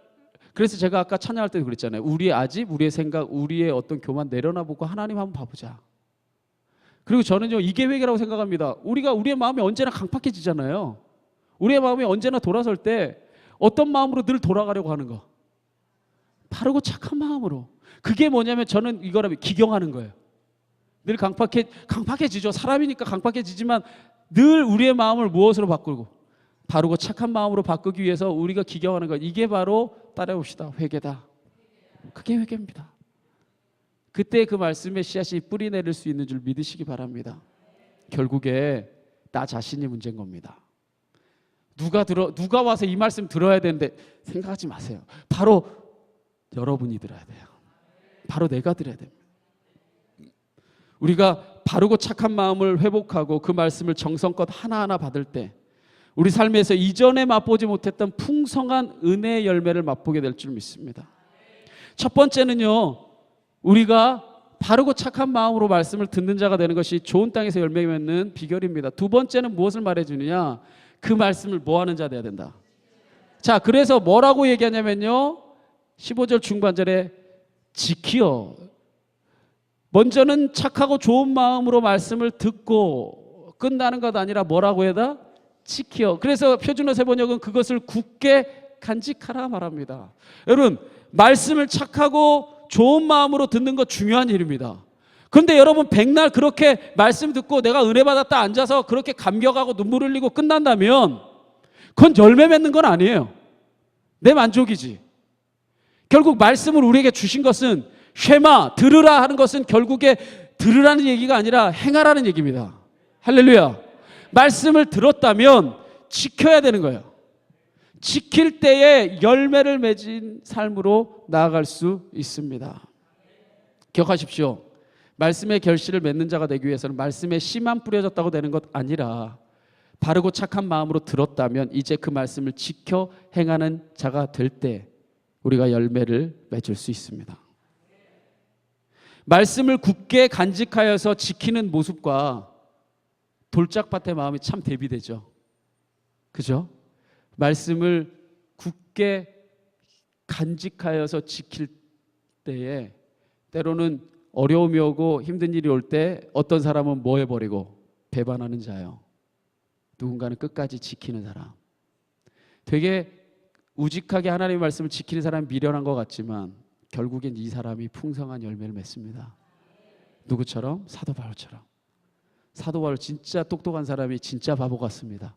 그래서 제가 아까 찬양할 때도 그랬잖아요. 우리의 아집, 우리의 생각, 우리의 어떤 교만 내려놔보고 하나님 한번 봐보자. 그리고 저는요 이게 회개라고 생각합니다. 우리의 마음이 언제나 강팍해지잖아요. 우리의 마음이 언제나 돌아설 때 어떤 마음으로 늘 돌아가려고 하는 거? 바르고 착한 마음으로. 그게 뭐냐면 저는 이거라면 기경하는 거예요. 늘 강팍해지죠. 사람이니까 강팍해지지만 늘 우리의 마음을 무엇으로 바꾸고? 바르고 착한 마음으로 바꾸기 위해서 우리가 기경하는 것. 이게 바로 따라해봅시다. 회개다. 그게 회개입니다. 그때 그 말씀의 씨앗이 뿌리 내릴 수 있는 줄 믿으시기 바랍니다. 결국에 나 자신이 문제인 겁니다. 누가 와서 이 말씀 들어야 되는데 생각하지 마세요. 바로 여러분이 들어야 돼요. 바로 내가 들어야 됩니다. 우리가 바르고 착한 마음을 회복하고 그 말씀을 정성껏 하나하나 받을 때 우리 삶에서 이전에 맛보지 못했던 풍성한 은혜의 열매를 맛보게 될 줄 믿습니다. 첫 번째는요, 우리가 바르고 착한 마음으로 말씀을 듣는 자가 되는 것이 좋은 땅에서 열매 맺는 비결입니다. 두 번째는 무엇을 말해주느냐? 그 말씀을 뭐하는 자 돼야 된다. 자, 그래서 뭐라고 얘기하냐면요, 15절 중반절에 지키어. 먼저는 착하고 좋은 마음으로 말씀을 듣고 끝나는 것 아니라 뭐라고 해다? 지키어. 그래서 표준어 세번역은 그것을 굳게 간직하라 말합니다. 여러분, 말씀을 착하고 좋은 마음으로 듣는 것 중요한 일입니다. 그런데 여러분, 백날 그렇게 말씀 듣고 내가 은혜 받았다 앉아서 그렇게 감격하고 눈물 흘리고 끝난다면 그건 열매 맺는 건 아니에요. 내 만족이지. 결국 말씀을 우리에게 주신 것은 쉐마, 들으라 하는 것은 결국에 들으라는 얘기가 아니라 행하라는 얘기입니다. 할렐루야. 말씀을 들었다면 지켜야 되는 거예요. 지킬 때에 열매를 맺은 삶으로 나아갈 수 있습니다. 기억하십시오. 말씀의 결실을 맺는 자가 되기 위해서는 말씀에 씨만 뿌려졌다고 되는 것 아니라 바르고 착한 마음으로 들었다면 이제 그 말씀을 지켜 행하는 자가 될 때 우리가 열매를 맺을 수 있습니다. 말씀을 굳게 간직하여서 지키는 모습과 돌짝밭의 마음이 참 대비되죠. 그죠? 말씀을 굳게 간직하여서 지킬 때에 때로는 어려움이 오고 힘든 일이 올 때 어떤 사람은 뭐 해버리고 배반하는 자요. 누군가는 끝까지 지키는 사람. 되게 우직하게 하나님의 말씀을 지키는 사람이 미련한 것 같지만 결국엔 이 사람이 풍성한 열매를 맺습니다. 누구처럼? 사도 바울처럼. 사도 바울 진짜 똑똑한 사람이 진짜 바보 같습니다.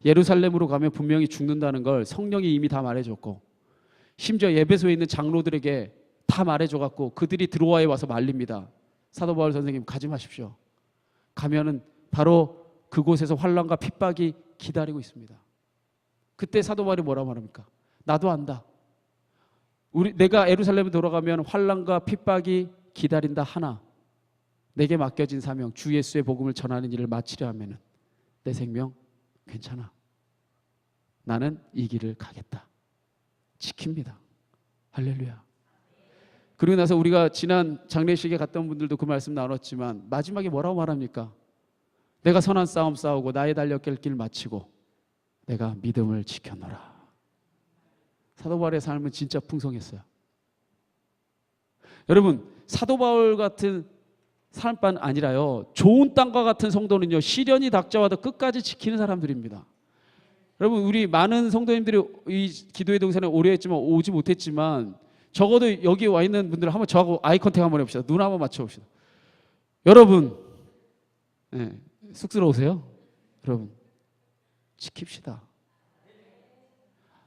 예루살렘으로 가면 분명히 죽는다는 걸 성령이 이미 다 말해줬고 심지어 에베소에 있는 장로들에게 다 말해줘갖고 그들이 드로아에 와서 말립니다. 사도 바울 선생님 가지 마십시오. 가면은 바로 그곳에서 환난과 핍박이 기다리고 있습니다. 그때 사도 바울이 뭐라고 말합니까? 나도 안다. 내가 예루살렘에 돌아가면 환난과 핍박이 기다린다 하나 내게 맡겨진 사명 주 예수의 복음을 전하는 일을 마치려 하면은 내 생명 괜찮아. 나는 이 길을 가겠다. 지킵니다. 할렐루야. 그리고 나서 우리가 지난 장례식에 갔던 분들도 그 말씀 나눴지만 마지막에 뭐라고 말합니까? 내가 선한 싸움 싸우고 나의 달려갈 길 마치고 내가 믿음을 지켜노라. 사도 바울의 삶은 진짜 풍성했어요. 여러분, 사도 바울 같은 삶뿐 아니라요, 좋은 땅과 같은 성도는요, 시련이 닥쳐와도 끝까지 지키는 사람들입니다. 여러분, 우리 많은 성도님들이 이 기도의 동산에 오래 했지만 오지 못했지만 적어도 여기 와 있는 분들 한번 저하고 아이 컨택 한번 해봅시다. 눈 한번 맞춰봅시다. 여러분, 네, 쑥스러우세요? 여러분, 지킵시다.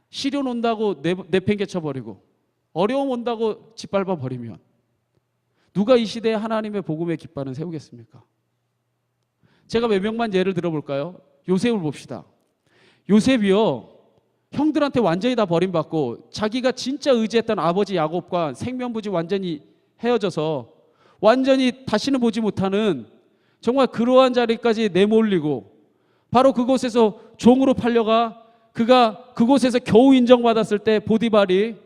시련 온다고 내팽개쳐버리고 어려움 온다고 짓밟아버리면 누가 이 시대에 하나님의 복음의 깃발은 세우겠습니까? 제가 몇 명만 예를 들어볼까요? 요셉을 봅시다. 요셉이요, 형들한테 완전히 다 버림받고 자기가 진짜 의지했던 아버지 야곱과 생면부지 완전히 헤어져서 완전히 다시는 보지 못하는 정말 그러한 자리까지 내몰리고 바로 그곳에서 종으로 팔려가 그가 그곳에서 겨우 인정받았을 때 보디발이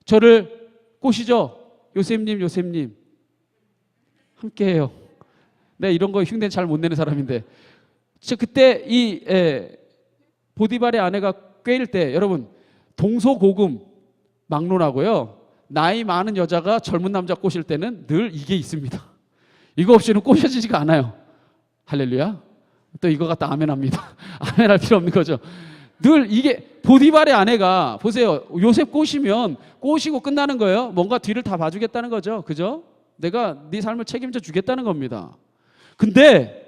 저를 꼬시죠. 요셉님, 요셉님 함께해요. 내가 이런 거 흉내 잘 못 내는 사람인데 그때 이 보디발의 아내가 꿰일 때 여러분 동서고금 막론하고요, 나이 많은 여자가 젊은 남자 꼬실 때는 늘 이게 있습니다. 이거 없이는 꼬셔지지가 않아요. 할렐루야. 또 이거 갖다 아멘합니다. 아멘할 필요 없는 거죠. 늘 이게 보디발의 아내가 보세요. 요셉 꼬시면 꼬시고 끝나는 거예요. 뭔가 뒤를 다 봐주겠다는 거죠. 그죠? 내가 네 삶을 책임져 주겠다는 겁니다. 근데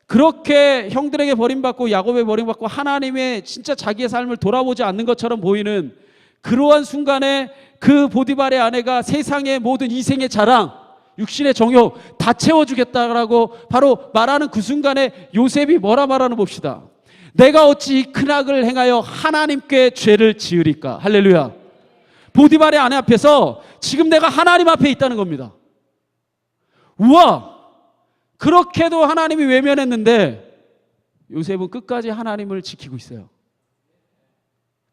그렇게 형들에게 버림받고 야곱에 버림받고 하나님의 진짜 자기의 삶을 돌아보지 않는 것처럼 보이는 그러한 순간에 그 보디발의 아내가 세상의 모든 이생의 자랑, 육신의 정욕 다 채워주겠다라고 바로 말하는 그 순간에 요셉이 뭐라 말하는 봅시다. 내가 어찌 큰 악을 행하여 하나님께 죄를 지으리까. 할렐루야. 보디발의 아내 앞에서 지금 내가 하나님 앞에 있다는 겁니다. 우와! 그렇게도 하나님이 외면했는데 요셉은 끝까지 하나님을 지키고 있어요.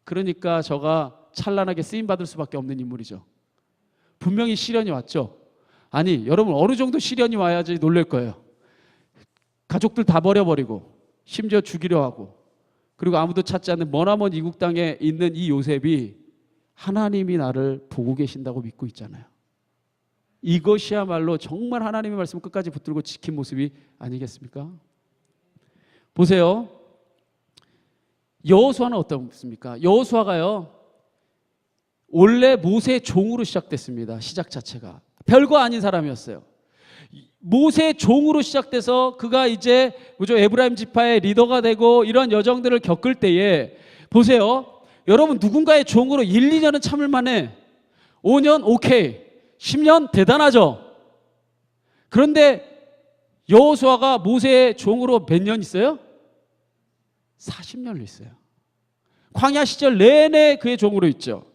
그러니까 저가 찬란하게 쓰임받을 수밖에 없는 인물이죠. 분명히 시련이 왔죠. 아니, 여러분 어느 정도 시련이 와야지 놀랄 거예요. 가족들 다 버려버리고 심지어 죽이려 하고, 그리고 아무도 찾지 않는 머나먼 이국 땅에 있는 이 요셉이 하나님이 나를 보고 계신다고 믿고 있잖아요. 이것이야말로 정말 하나님의 말씀을 끝까지 붙들고 지킨 모습이 아니겠습니까? 보세요. 여호수아는 어떻습니까? 여호수아가요, 원래 모세의 종으로 시작됐습니다. 시작 자체가 별거 아닌 사람이었어요. 모세의 종으로 시작돼서 그가 이제 에브라임 지파의 리더가 되고 이런 여정들을 겪을 때에, 보세요, 여러분 누군가의 종으로 1, 2년은 참을 만해. 5년 오케이, 10년 대단하죠. 그런데 여호수아가 모세의 종으로 몇 년 있어요? 40년을 있어요. 광야 시절 내내 그의 종으로 있죠.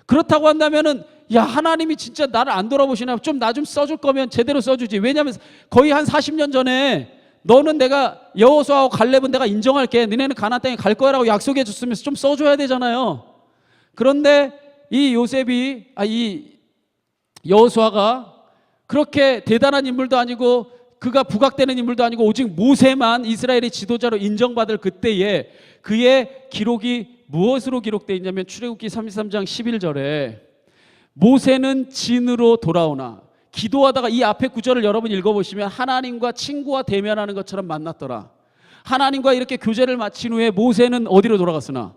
그렇다고 한다면은, 야, 하나님이 진짜 나를 안 돌아보시나? 좀 나 좀 써줄 거면 제대로 써주지. 왜냐하면 거의 한 40년 전에 너는 내가 여호수아하고 갈렙은 내가 인정할게, 너네는 가나안 땅에 갈 거라고 약속해 줬으면서 좀 써줘야 되잖아요. 그런데 이 여호수아가 그렇게 대단한 인물도 아니고 그가 부각되는 인물도 아니고 오직 모세만 이스라엘의 지도자로 인정받을 그때에 그의 기록이 무엇으로 기록되어 있냐면, 출애굽기 33장 11절에 모세는 진으로 돌아오나, 기도하다가 이 앞에 구절을 여러분 읽어보시면 하나님과 친구와 대면하는 것처럼 만났더라. 하나님과 이렇게 교제를 마친 후에 모세는 어디로 돌아갔으나?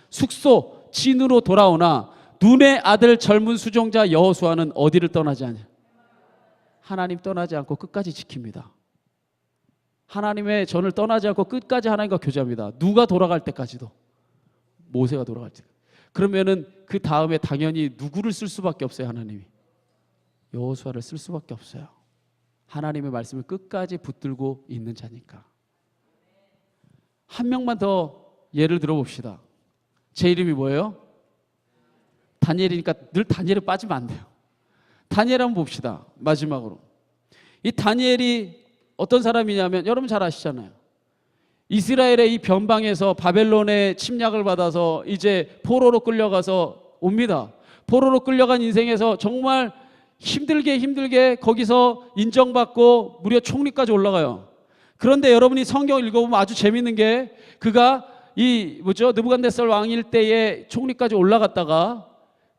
숙소 진으로 돌아오나 눈의 아들 젊은 수종자 여호수아는 어디를 떠나지 않냐? 하나님 떠나지 않고 끝까지 지킵니다. 하나님의 전을 떠나지 않고 끝까지 하나님과 교제합니다. 누가 돌아갈 때까지도. 모세가 돌아갈 때. 그러면은 그 다음에 당연히 누구를 쓸 수밖에 없어요. 하나님이 여호수아를 쓸 수밖에 없어요. 하나님의 말씀을 끝까지 붙들고 있는 자니까. 한 명만 더 예를 들어봅시다. 제 이름이 뭐예요? 다니엘이니까 늘 다니엘에 빠지면 안 돼요. 다니엘 한번 봅시다. 마지막으로 이 다니엘이 어떤 사람이냐면, 여러분 잘 아시잖아요. 이스라엘의 이 변방에서 바벨론의 침략을 받아서 이제 포로로 끌려가서 옵니다. 포로로 끌려간 인생에서 정말 힘들게 거기서 인정받고 무려 총리까지 올라가요. 그런데 여러분이 성경을 읽어보면 아주 재밌는 게, 그가 느부갓네살 왕일 때에 총리까지 올라갔다가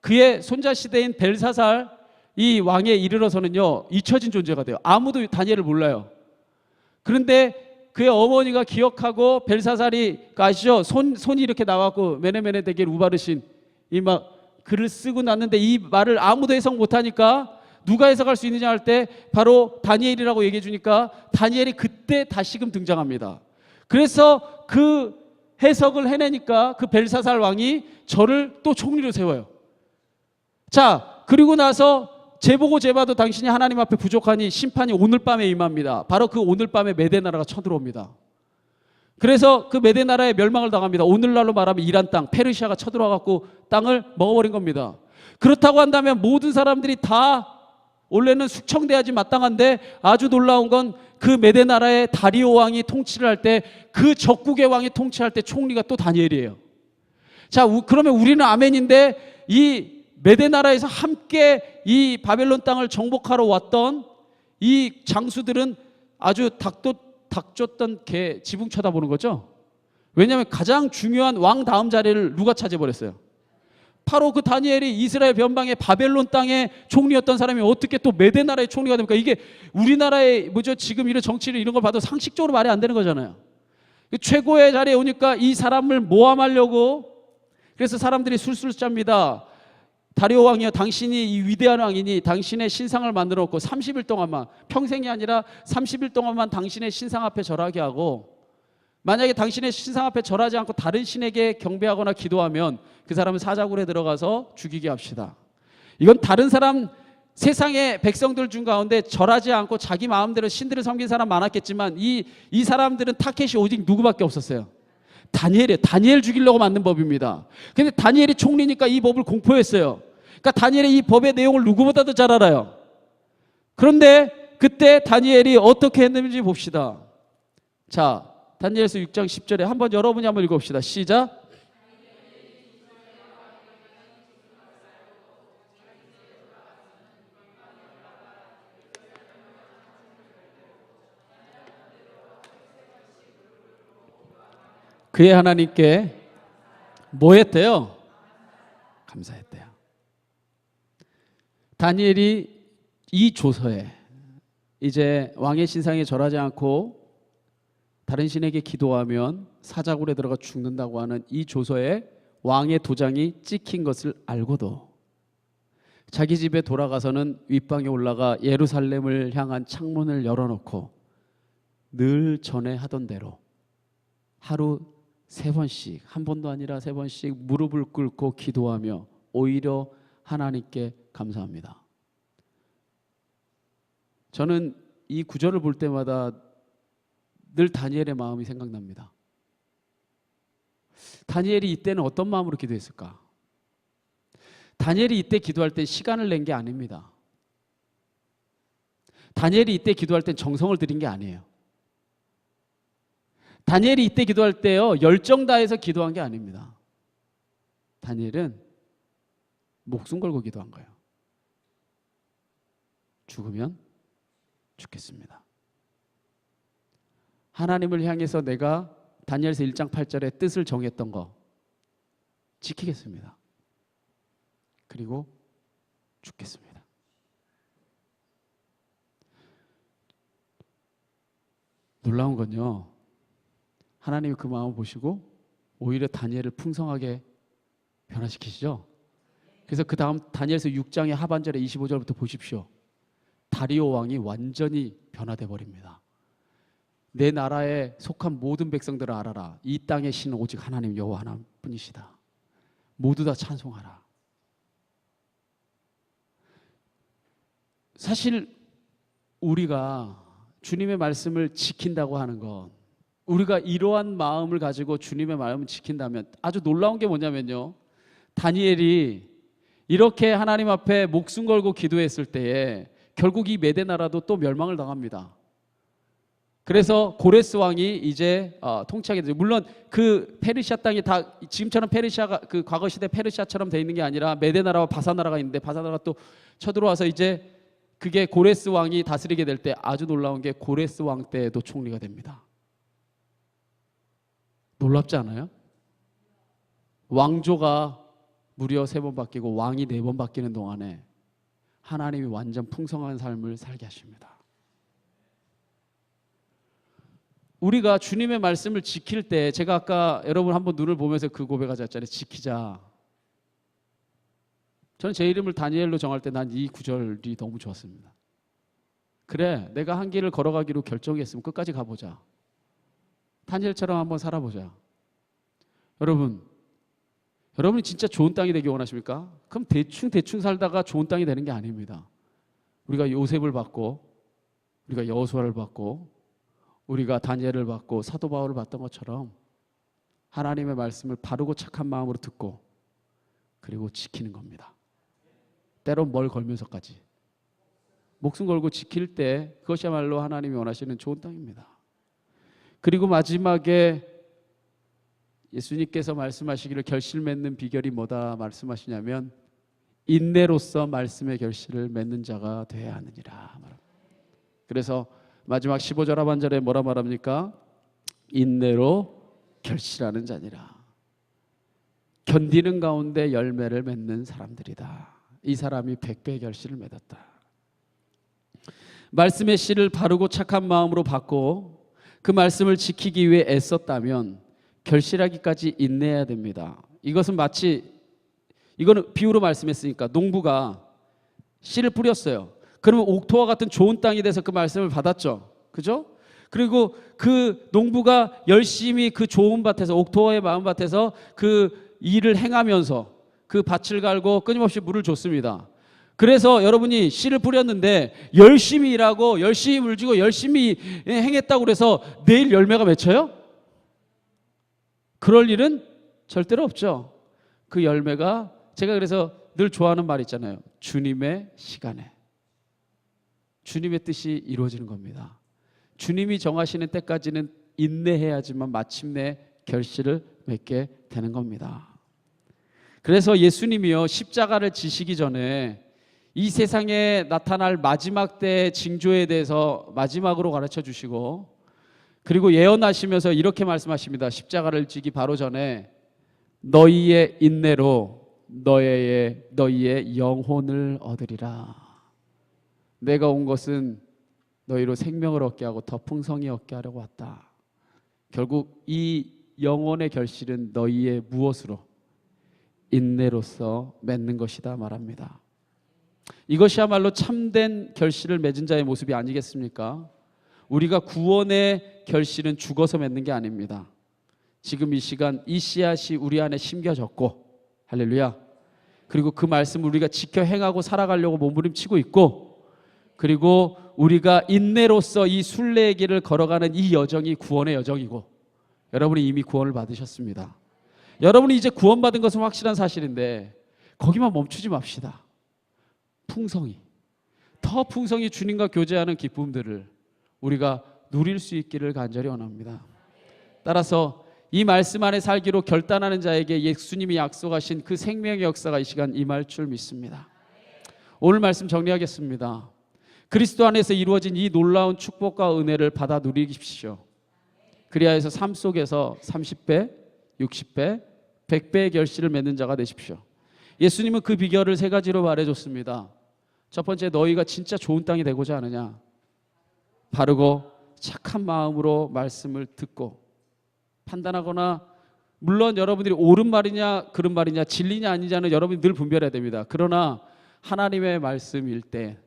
그의 손자 시대인 벨사살 이 왕에 이르러서는요, 잊혀진 존재가 돼요. 아무도 다니엘을 몰라요. 그런데 그의 어머니가 기억하고, 벨사살이 아시죠? 손이 이렇게 나왔고 메네메네 데겔 우바르신 이 막 글을 쓰고 났는데, 이 말을 아무도 해석 못하니까 누가 해석할 수 있느냐 할 때 바로 다니엘이라고 얘기해 주니까 다니엘이 그때 다시금 등장합니다. 그래서 그 해석을 해내니까 그 벨사살 왕이 저를 또 총리로 세워요. 자, 그리고 나서 재보고 재봐도 당신이 하나님 앞에 부족하니 심판이 오늘 밤에 임합니다. 바로 그 오늘 밤에 메대 나라가 쳐들어옵니다. 그래서 그 메대 나라에 멸망을 당합니다. 오늘날로 말하면 이란 땅, 페르시아가 쳐들어와갖고 땅을 먹어버린 겁니다. 그렇다고 한다면 모든 사람들이 다 원래는 숙청돼야지 마땅한데, 아주 놀라운 건 그 메대 나라의 다리오 왕이 통치를 할 때, 그 적국의 왕이 통치할 때 총리가 또 다니엘이에요. 자, 그러면 우리는 아멘인데, 이 메대 나라에서 함께 이 바벨론 땅을 정복하러 왔던 이 장수들은 아주 닭 쫓던 개 지붕 쳐다보는 거죠. 왜냐하면 가장 중요한 왕 다음 자리를 누가 차지해버렸어요? 바로 그 다니엘이 이스라엘 변방의 바벨론 땅의 총리였던 사람이 어떻게 또 메대 나라의 총리가 됩니까? 이게 우리나라의 지금 이런 정치를 이런 걸 봐도 상식적으로 말이 안 되는 거잖아요. 최고의 자리에 오니까 이 사람을 모함하려고, 그래서 사람들이 술술 짭니다. 다리오 왕이여, 당신이 이 위대한 왕이니 당신의 신상을 만들어 놓고 30일 동안만, 평생이 아니라 30일 동안만 당신의 신상 앞에 절하게 하고, 만약에 당신의 신상 앞에 절하지 않고 다른 신에게 경배하거나 기도하면 그 사람은 사자굴에 들어가서 죽이게 합시다. 이건 다른 사람, 세상의 백성들 중 가운데 절하지 않고 자기 마음대로 신들을 섬긴 사람 많았겠지만 이 사람들은 타켓이 오직 누구밖에 없었어요? 다니엘 죽이려고 만든 법입니다. 근데 다니엘이 총리니까 이 법을 공포했어요. 그러니까 다니엘이 이 법의 내용을 누구보다도 잘 알아요. 그런데 그때 다니엘이 어떻게 했는지 봅시다. 자, 다니엘서 6장 10절에 한번 여러분이 한번 읽어봅시다. 시작. 그의 하나님께 뭐 했대요? 감사했대요. 다니엘이 이 조서에 이제 왕의 신상에 절하지 않고 다른 신에게 기도하면 사자굴에 들어가 죽는다고 하는 이 조서에 왕의 도장이 찍힌 것을 알고도 자기 집에 돌아가서는 윗방에 올라가 예루살렘을 향한 창문을 열어놓고 늘 전에 하던 대로 하루 3번씩, 한 번도 아니라 3번씩 무릎을 꿇고 기도하며 오히려 하나님께 감사합니다. 저는 이 구절을 볼 때마다 늘 다니엘의 마음이 생각납니다. 다니엘이 이때는 어떤 마음으로 기도했을까? 다니엘이 이때 기도할 때 시간을 낸 게 아닙니다. 다니엘이 이때 기도할 땐 정성을 들인 게 아니에요. 다니엘이 이때 기도할 때요, 열정 다해서 기도한 게 아닙니다. 다니엘은 목숨 걸고 기도한 거예요. 죽으면 죽겠습니다. 하나님을 향해서 내가 다니엘서 1장 8절에 뜻을 정했던 거 지키겠습니다. 그리고 죽겠습니다. 놀라운 건요, 하나님이 그 마음을 보시고 오히려 다니엘을 풍성하게 변화시키시죠. 그래서 그 다음 다니엘서 6장의 하반절에 25절부터 보십시오. 다리오 왕이 완전히 변화돼 버립니다. 내 나라에 속한 모든 백성들을 알아라. 이 땅의 신은 오직 하나님 여호와 하나뿐이시다. 모두 다 찬송하라. 사실 우리가 주님의 말씀을 지킨다고 하는 건, 우리가 이러한 마음을 가지고 주님의 마음을 지킨다면 아주 놀라운 게 뭐냐면요, 다니엘이 이렇게 하나님 앞에 목숨 걸고 기도했을 때에 결국 이 메대 나라도 또 멸망을 당합니다. 그래서 고레스 왕이 이제 통치하게 되죠. 물론 그 페르시아 땅이 다 지금처럼 페르시아가 그 과거 시대 페르시아처럼 돼 있는 게 아니라 메대 나라와 바사 나라가 있는데 바사 나라가 또 쳐들어와서 이제 그게 고레스 왕이 다스리게 될 때 아주 놀라운 게 고레스 왕 때에도 총리가 됩니다. 놀랍지 않아요? 왕조가 무려 3번 바뀌고 왕이 4번 바뀌는 동안에 하나님이 완전 풍성한 삶을 살게 하십니다. 우리가 주님의 말씀을 지킬 때, 제가 아까 여러분 한번 눈을 보면서 그 고백하셨잖아요. 지키자. 저는 제 이름을 다니엘로 정할 때 난 이 구절이 너무 좋았습니다. 그래, 내가 한 길을 걸어가기로 결정했으면 끝까지 가보자. 다니엘처럼 한번 살아보자. 여러분이 진짜 좋은 땅이 되기 원하십니까? 그럼 대충 살다가 좋은 땅이 되는 게 아닙니다. 우리가 요셉을 받고, 우리가 여호수아를 받고, 우리가 다니엘을 받고 사도 바울을 받던 것처럼 하나님의 말씀을 바르고 착한 마음으로 듣고 그리고 지키는 겁니다. 때론 뭘 걸면서까지 목숨 걸고 지킬 때 그것이야말로 하나님이 원하시는 좋은 땅입니다. 그리고 마지막에 예수님께서 말씀하시기를 결실 맺는 비결이 뭐다 말씀하시냐면 인내로서 말씀의 결실을 맺는 자가 되어야 하느니라. 그래서 마지막 15절 하반절에 뭐라 말합니까? 인내로 결실하는 자니라. 견디는 가운데 열매를 맺는 사람들이다. 이 사람이 100배의 결실을 맺었다. 말씀의 씨를 바르고 착한 마음으로 받고 그 말씀을 지키기 위해 애썼다면 결실하기까지 인내해야 됩니다. 이것은 마치, 이거는 비유로 말씀했으니까 농부가 씨를 뿌렸어요. 그러면 옥토와 같은 좋은 땅이 돼서 그 말씀을 받았죠. 그죠? 그리고 그 농부가 열심히 그 좋은 밭에서, 옥토와의 마음 밭에서 그 일을 행하면서 그 밭을 갈고 끊임없이 물을 줬습니다. 그래서 여러분이 씨를 뿌렸는데 열심히 일하고 열심히 물 주고 열심히 행했다고 그래서 내일 열매가 맺혀요? 그럴 일은 절대로 없죠. 그 열매가, 제가 그래서 늘 좋아하는 말 있잖아요. 주님의 시간에. 주님의 뜻이 이루어지는 겁니다. 주님이 정하시는 때까지는 인내해야지만 마침내 결실을 맺게 되는 겁니다. 그래서 예수님이요, 십자가를 지시기 전에 이 세상에 나타날 마지막 때의 징조에 대해서 마지막으로 가르쳐 주시고, 그리고 예언하시면서 이렇게 말씀하십니다. 십자가를 지기 바로 전에 너희의 인내로 너희의 영혼을 얻으리라. 내가 온 것은 너희로 생명을 얻게 하고 더 풍성히 얻게 하려고 왔다. 결국 이 영혼의 결실은 너희의 무엇으로? 인내로서 맺는 것이다 말합니다. 이것이야말로 참된 결실을 맺은 자의 모습이 아니겠습니까? 우리가 구원의 결실은 죽어서 맺는 게 아닙니다. 지금 이 시간 이 씨앗이 우리 안에 심겨졌고, 할렐루야, 그리고 그 말씀을 우리가 지켜 행하고 살아가려고 몸부림치고 있고, 그리고 우리가 인내로서 이 순례의 길을 걸어가는 이 여정이 구원의 여정이고, 여러분이 이미 구원을 받으셨습니다. 여러분이 이제 구원받은 것은 확실한 사실인데 거기만 멈추지 맙시다. 풍성히, 더 풍성히 주님과 교제하는 기쁨들을 우리가 누릴 수 있기를 간절히 원합니다. 따라서 이 말씀 안에 살기로 결단하는 자에게 예수님이 약속하신 그 생명의 역사가 이 시간 임할 줄 믿습니다. 오늘 말씀 정리하겠습니다. 그리스도 안에서 이루어진 이 놀라운 축복과 은혜를 받아 누리십시오. 그리하여서 삶 속에서 30배, 60배, 100배의 결실을 맺는 자가 되십시오. 예수님은 그 비결을 세 가지로 말해줬습니다. 첫 번째, 너희가 진짜 좋은 땅이 되고자 하느냐? 바르고 착한 마음으로 말씀을 듣고 판단하거나, 물론 여러분들이 옳은 말이냐 그른 말이냐 진리냐 아니냐는 여러분이 늘 분별해야 됩니다. 그러나 하나님의 말씀일 때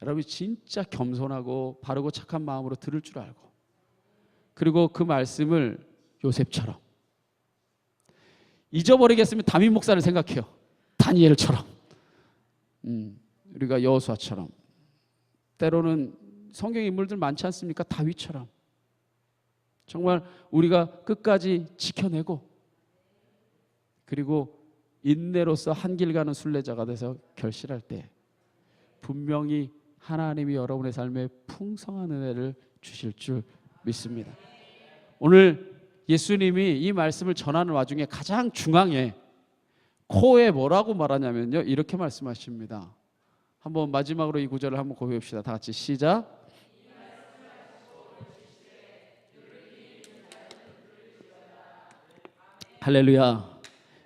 여러분이 진짜 겸손하고 바르고 착한 마음으로 들을 줄 알고, 그리고 그 말씀을 요셉처럼, 잊어버리겠으면 다윗 목사를 생각해요. 다니엘처럼, 우리가 여호수아처럼, 때로는 성경 인물들 많지 않습니까? 다윗처럼 정말 우리가 끝까지 지켜내고, 그리고 인내로서 한 길 가는 순례자가 돼서 결실할 때 분명히 하나님이 여러분의 삶에 풍성한 은혜를 주실 줄 믿습니다. 오늘 예수님이 이 말씀을 전하는 와중에 가장 중앙에 코에 뭐라고 말하냐면요, 이렇게 말씀하십니다. 한번 마지막으로 이 구절을 한번 고백해 봅시다. 다 같이 시작. 할렐루야.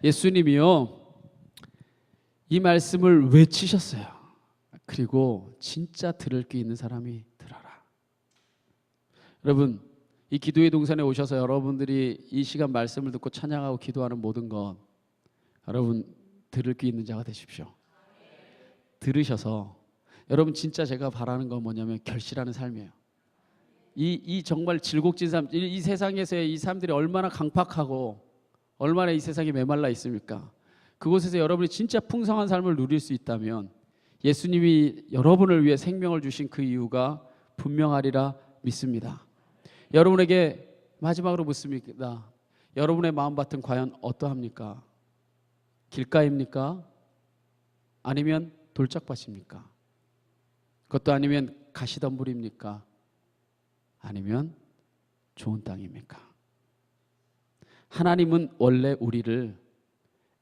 예수님이요, 이 말씀을 외치셨어요. 그리고 진짜 들을 귀 있는 사람이 들어라. 여러분, 이 기도의 동산에 오셔서 여러분들이 이 시간 말씀을 듣고 찬양하고 기도하는 모든 것, 여러분 들을 귀 있는 자가 되십시오. 들으셔서, 여러분 진짜 제가 바라는 건 뭐냐면 결실하는 삶이에요. 이 정말 질곡진 삶, 이 세상에서의 이 사람들이 얼마나 강팍하고 얼마나 이 세상에 메말라 있습니까? 그곳에서 여러분이 진짜 풍성한 삶을 누릴 수 있다면 예수님이 여러분을 위해 생명을 주신 그 이유가 분명하리라 믿습니다. 여러분에게 마지막으로 묻습니다. 여러분의 마음밭은 과연 어떠합니까? 길가입니까? 아니면 돌짝밭입니까? 그것도 아니면 가시덤불입니까? 아니면 좋은 땅입니까? 하나님은 원래 우리를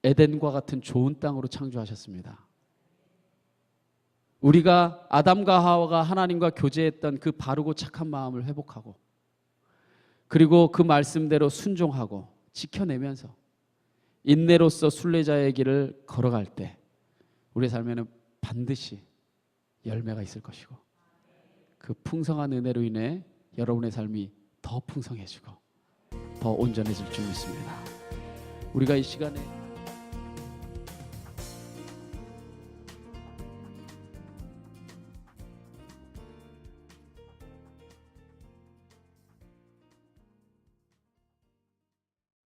에덴과 같은 좋은 땅으로 창조하셨습니다. 우리가 아담과 하와가 하나님과 교제했던 그 바르고 착한 마음을 회복하고, 그리고 그 말씀대로 순종하고 지켜내면서 인내로서 순례자의 길을 걸어갈 때 우리의 삶에는 반드시 열매가 있을 것이고, 그 풍성한 은혜로 인해 여러분의 삶이 더 풍성해지고 더 온전해질 줄 믿습니다. 우리가 이 시간에